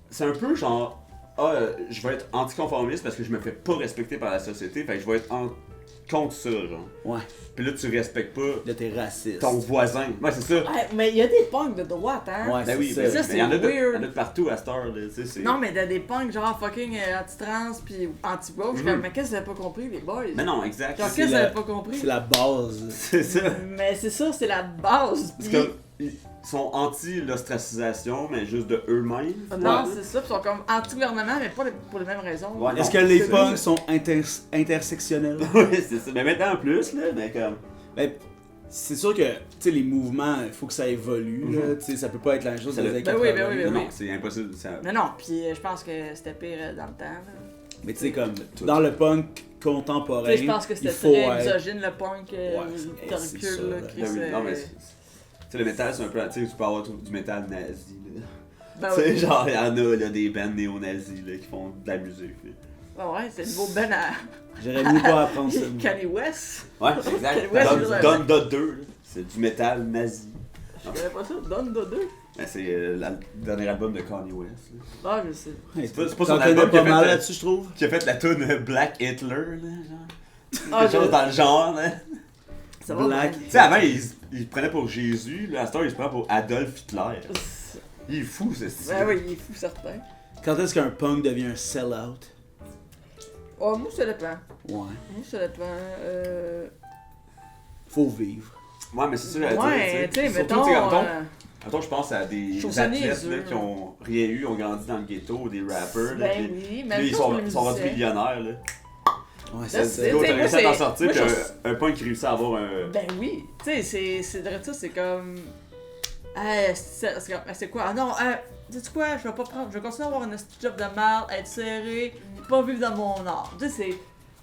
C'est un peu genre. Ah, je vais être anticonformiste parce que je me fais pas respecter par la société. Fait que je vais être contre ça, genre. Ouais. Puis là, tu respectes pas Là, t'es raciste. ton voisin. Ouais, c'est ça. Ouais, mais il y a des punks de droite, hein? Ouais, Ben oui, c'est ben, ça, mais c'est il y en a de, weird. y en a de partout à cette heure, là. Tu sais, c'est... Non, mais t'as des punks genre fucking anti-trans pis anti-woke. Je suis comme, mais qu'est-ce que vous avez pas compris, les boys? Mais non, exact. Genre, c'est qu'est-ce que vous la- avez pas compris? C'est la base. C'est ça. Mais c'est ça, c'est la base. C'est Pis... comme... Ils sont anti-l'ostracisation, mais juste de eux-mêmes. Non, Ouais. c'est ça, pis ils sont comme anti-gouvernement, mais pas pour les mêmes raisons. Ouais, non. Est-ce que les c'est punks vrai. sont intersectionnels? Ouais, c'est ça. Mais maintenant en plus, là, mais comme... Ben, c'est sûr que, tu sais, les mouvements, il faut que ça évolue, là. Tu sais, ça peut pas être la même chose Ça dans les le- années Ben oui, 80. ben oui, Non, ben non, oui. c'est impossible. Ça... Mais non, pis je pense que c'était pire dans le temps. Là. Mais tu sais, comme, dans le punk contemporain, Tu sais, je pense que c'était il faut très être... misogyne le punk, Ouais, le c'est ça, recul, là, là. Chris, Ben oui, non, mais... Tu sais, le métal, c'est un peu... Tu sais, tu peux avoir du métal nazi, là. Ben Tu sais, oui. genre, il y en a, là, des bands néo-nazis, là, qui font de la musique, là. Ah ouais, c'est le nouveau Ben à J'aurais mieux pas apprendre ça. moi. Kanye West. Ouais, exact. Ouais, c'est Don 2, là. C'est du métal nazi. Je connais pas ça, Don Dodo. Ben, c'est le dernier album de Kanye West, là. Ah, je sais. Ouais, C'est pas T'en son connais album qui a pas mal fait, là-dessus, je trouve. qui a fait la tune Black Hitler, là, genre. Ah, Quelque chose dans le genre, là. Ça va, Black. ben. Tu sais, avant, il se prenait pour Jésus, là, à cette heure, il se prend pour Adolf Hitler. Il est fou, ce style. Ben oui, il est fou, certain. Quand est-ce qu'un punk devient un sell-out? Oh, moi, ça dépend. Ouais. Moi, ça dépend. Faut vivre. Ouais, mais c'est ça, j'allais Ouais, dire, tu sais, surtout, mettons. tu sais, mettons, je pense à Je des trouve ça athlètes niaiseux, là, qui là. ont rien eu, ont grandi dans le ghetto, des rappers. là, Ben puis- oui, puis même là, ils chose pour les sont rendus musiciens. millionnaires. Là. Ouais, Là, c'est c'est- ça. Go, t'sais, t'as moi, réussi à t'en c'est- sortir, moi, puis je- un punk qui réussit à avoir un. Ben oui, tu sais, c'est de ça, c'est comme. C'est quoi? Ah non, sais-tu quoi? Je vais pas prendre. Je vais continuer à avoir un esti job de merde, être serré, pas vivre dans mon art. Tu sais,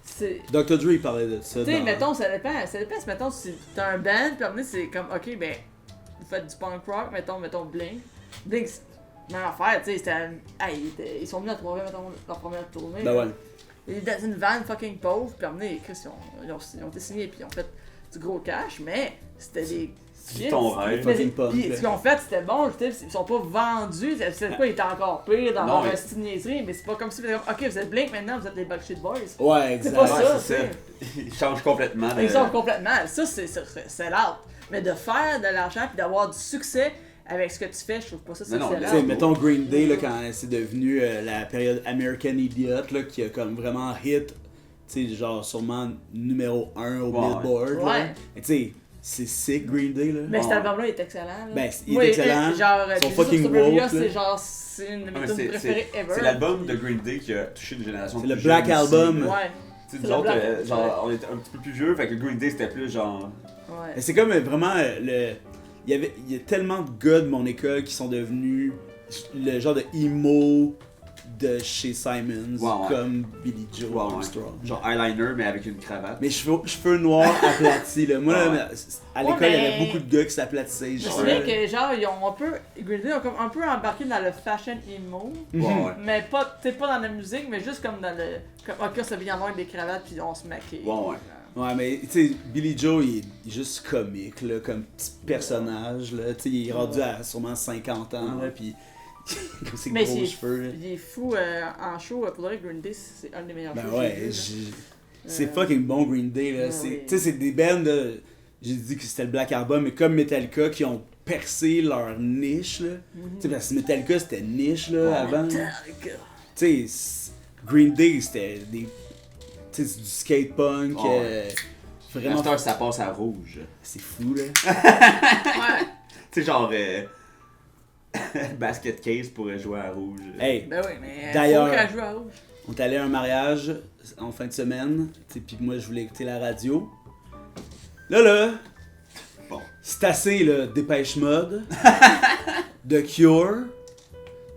c'est. Dr. Dre il parlait de ça. Tu sais, dans- mettons, ça dépend. Ça dépend si, mettons, si t'as un band, puis après, c'est comme, ok, ben, vous faites du punk rock, mettons Blink. Blink, c'est la même affaire, tu sais, c'était. Hey, ils sont venus à Trois-Rivières, mettons, leur première tournée. Ben ouais. Ils étaient dans une van fucking pauvre, puis après, Chris, ils ont été signés, puis ils ont fait du gros cash, mais c'était des. C'est ton rêve. Mais Fucking punk, puis, là. ce qu'ils ont fait, c'était bon, tu sais, ils sont pas vendus. C'est quoi, il était encore pire d'avoir Non, mais- un style niaiserie, mais c'est pas comme si, ok, vous êtes Blink maintenant, vous êtes les Backstreet Boys. Ouais, C'est exact. pas Ouais, ça, c'est tu ça. sais. Ils changent complètement. Ils sortent complètement. Ça, c'est l'art. Mais de faire de l'argent puis d'avoir du succès avec ce que tu fais, je trouve pas ça Mais non, c'est Tu sais, l'art. mettons Green Day, là, quand c'est devenu la période American Idiot, là, qui a comme vraiment hit, tu sais, genre sûrement numéro 1 au Ouais. Billboard. Là. Ouais. Mais tu sais, c'est sick Green Day, là. Mais cet Ouais. album-là, il est excellent. Là. Ben, il est Moi, excellent. Genre, Ils sont Jesus fucking Suburbia, woke, c'est là. genre, c'est une de mes mais tunes préférées ever. c'est l'album de Green Day qui a touché une génération C'est plus le Black jeune aussi, Album. là. Ouais, Tu sais, C'est nous le autres, Black- genre, on était un petit peu plus vieux, fait que Green Day c'était plus genre. ouais. Mais c'est comme vraiment il y a tellement de gars de mon école qui sont devenus le genre de emo de chez Simons, Ouais, ouais. comme Billy Joe Ouais, ouais. Armstrong. Genre eyeliner, mais avec une cravate. Mais cheveux noirs aplatis, là. Moi, Ouais. là, à l'école, il y mais- avait beaucoup de gars qui s'aplatissaient. Je me genre, souviens que genre, ils ont un peu, Green Day ont comme un peu embarqué dans le fashion emo. Ouais, ouais. Mais pas, t'sais, pas dans la musique, mais juste comme dans le. Comme, ok, ça vient avoir des cravates puis on se maquille. Ouais, ouais. Ouais, mais tu sais, Billy Joe, il est juste comique, là, comme petit personnage, là. Tu sais, il est rendu à sûrement 50 ans, là, pis comme ses Mais gros c'est- cheveux, là. Il est fou en show. Pour le vrai, Green Day, c'est un des meilleurs Ben shows que ouais, j'ai vu, là. c'est Euh, fucking bon Green Day, là. ouais, C'est- oui. Tu sais, c'est des bands, j'ai dit que c'était le Black Album, mais comme Metallica, qui ont percé leur niche, là. Tu sais, parce que Metallica, c'était niche, là, avant. Tu Metallica. sais, Green Day, c'était des... Tu sais, c'est du skate punk, Ouais. vraiment... After, ça passe à rouge. C'est fou, là. Ouais. Tu sais, genre. Basket Case pourrait jouer à rouge. Hey, Ben oui, mais. D'ailleurs- Faut qu'elle joue à rouge. on est allé à un mariage en fin de semaine, tu sais, pis moi je voulais écouter la radio. Là, Bon. c'est assez, là, Dépêche Mode, The Cure,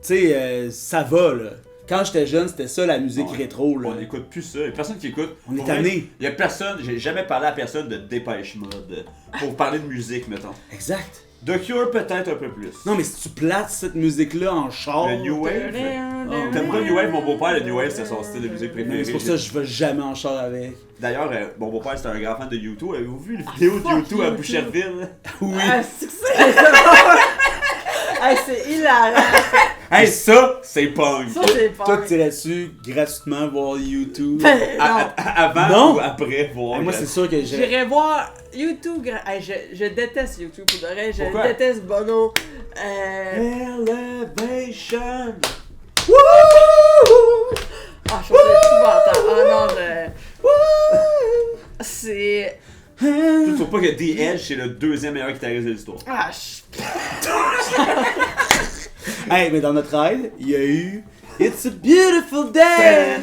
tu sais, ça va, là. Quand j'étais jeune, c'était ça la musique Ouais. rétro, là. On n'écoute plus ça. Il y a personne qui écoute. On est Pour vrai, tanné. Il y a personne, j'ai jamais parlé à personne de Dépêche Mode pour parler de musique, mettons. Exact. The Cure, peut-être un peu plus. Non, mais si tu places cette musique-là en char... Le New Wave. T'aimes pas le New Wave? Mon beau-père, le New Wave, c'est son style de musique préféré. C'est pour ça que je vais jamais en char avec. D'ailleurs, mon beau-père, c'était un grand fan de U2. Avez-vous vu les vidéos de fuck U2 à U2. Oui. Ah, c'est que c'est ça! Hey, c'est hilarant! Hey, ça, c'est punk! Ça, c'est pas. Toi, t'irais-tu gratuitement voir YouTube? Ben, non. Avant Non. ou après voir? Moi, c'est sûr que j'irais. J'irais voir YouTube. Hey, je déteste YouTube pour de vrai. Je Pourquoi? déteste Bono. Elevation! Ah, je trouve ça épouvantable. Ah non, c'est. Tu trouves pas que The Edge, c'est le deuxième meilleur guitariste de l'histoire? Ah, Hey, mais dans notre ride, il y a eu It's a beautiful day!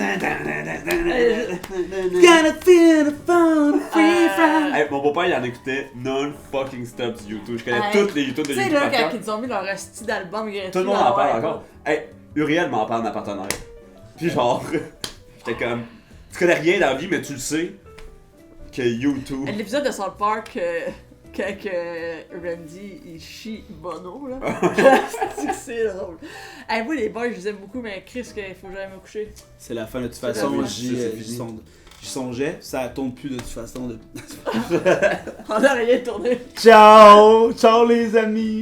Gonna feel the fun, free from. Hey, mon beau-père, il en écoutait non-fucking stop sur YouTube. Je connais Hey, toutes les YouTube de Tu sais, YouTube là, par quand cœur. ils ont mis leur style d'album gratuit. Tout le monde là, en parle ouais. encore. Hey, Uriel m'en parle, ma partenaire. Puis genre, j'étais comme, tu connais rien dans la vie, mais tu le sais que YouTube. L'épisode de South Park, quand Randy il chie Bono, là. C'est drôle. Hey, moi, les boys, je vous aime beaucoup, mais Chris, il faut jamais me coucher. C'est la fin de toute C'est façon, la fin. j'y C'est fini. songeais, ça tourne plus de toute façon. On a rien tourné. Ciao! Ciao les amis!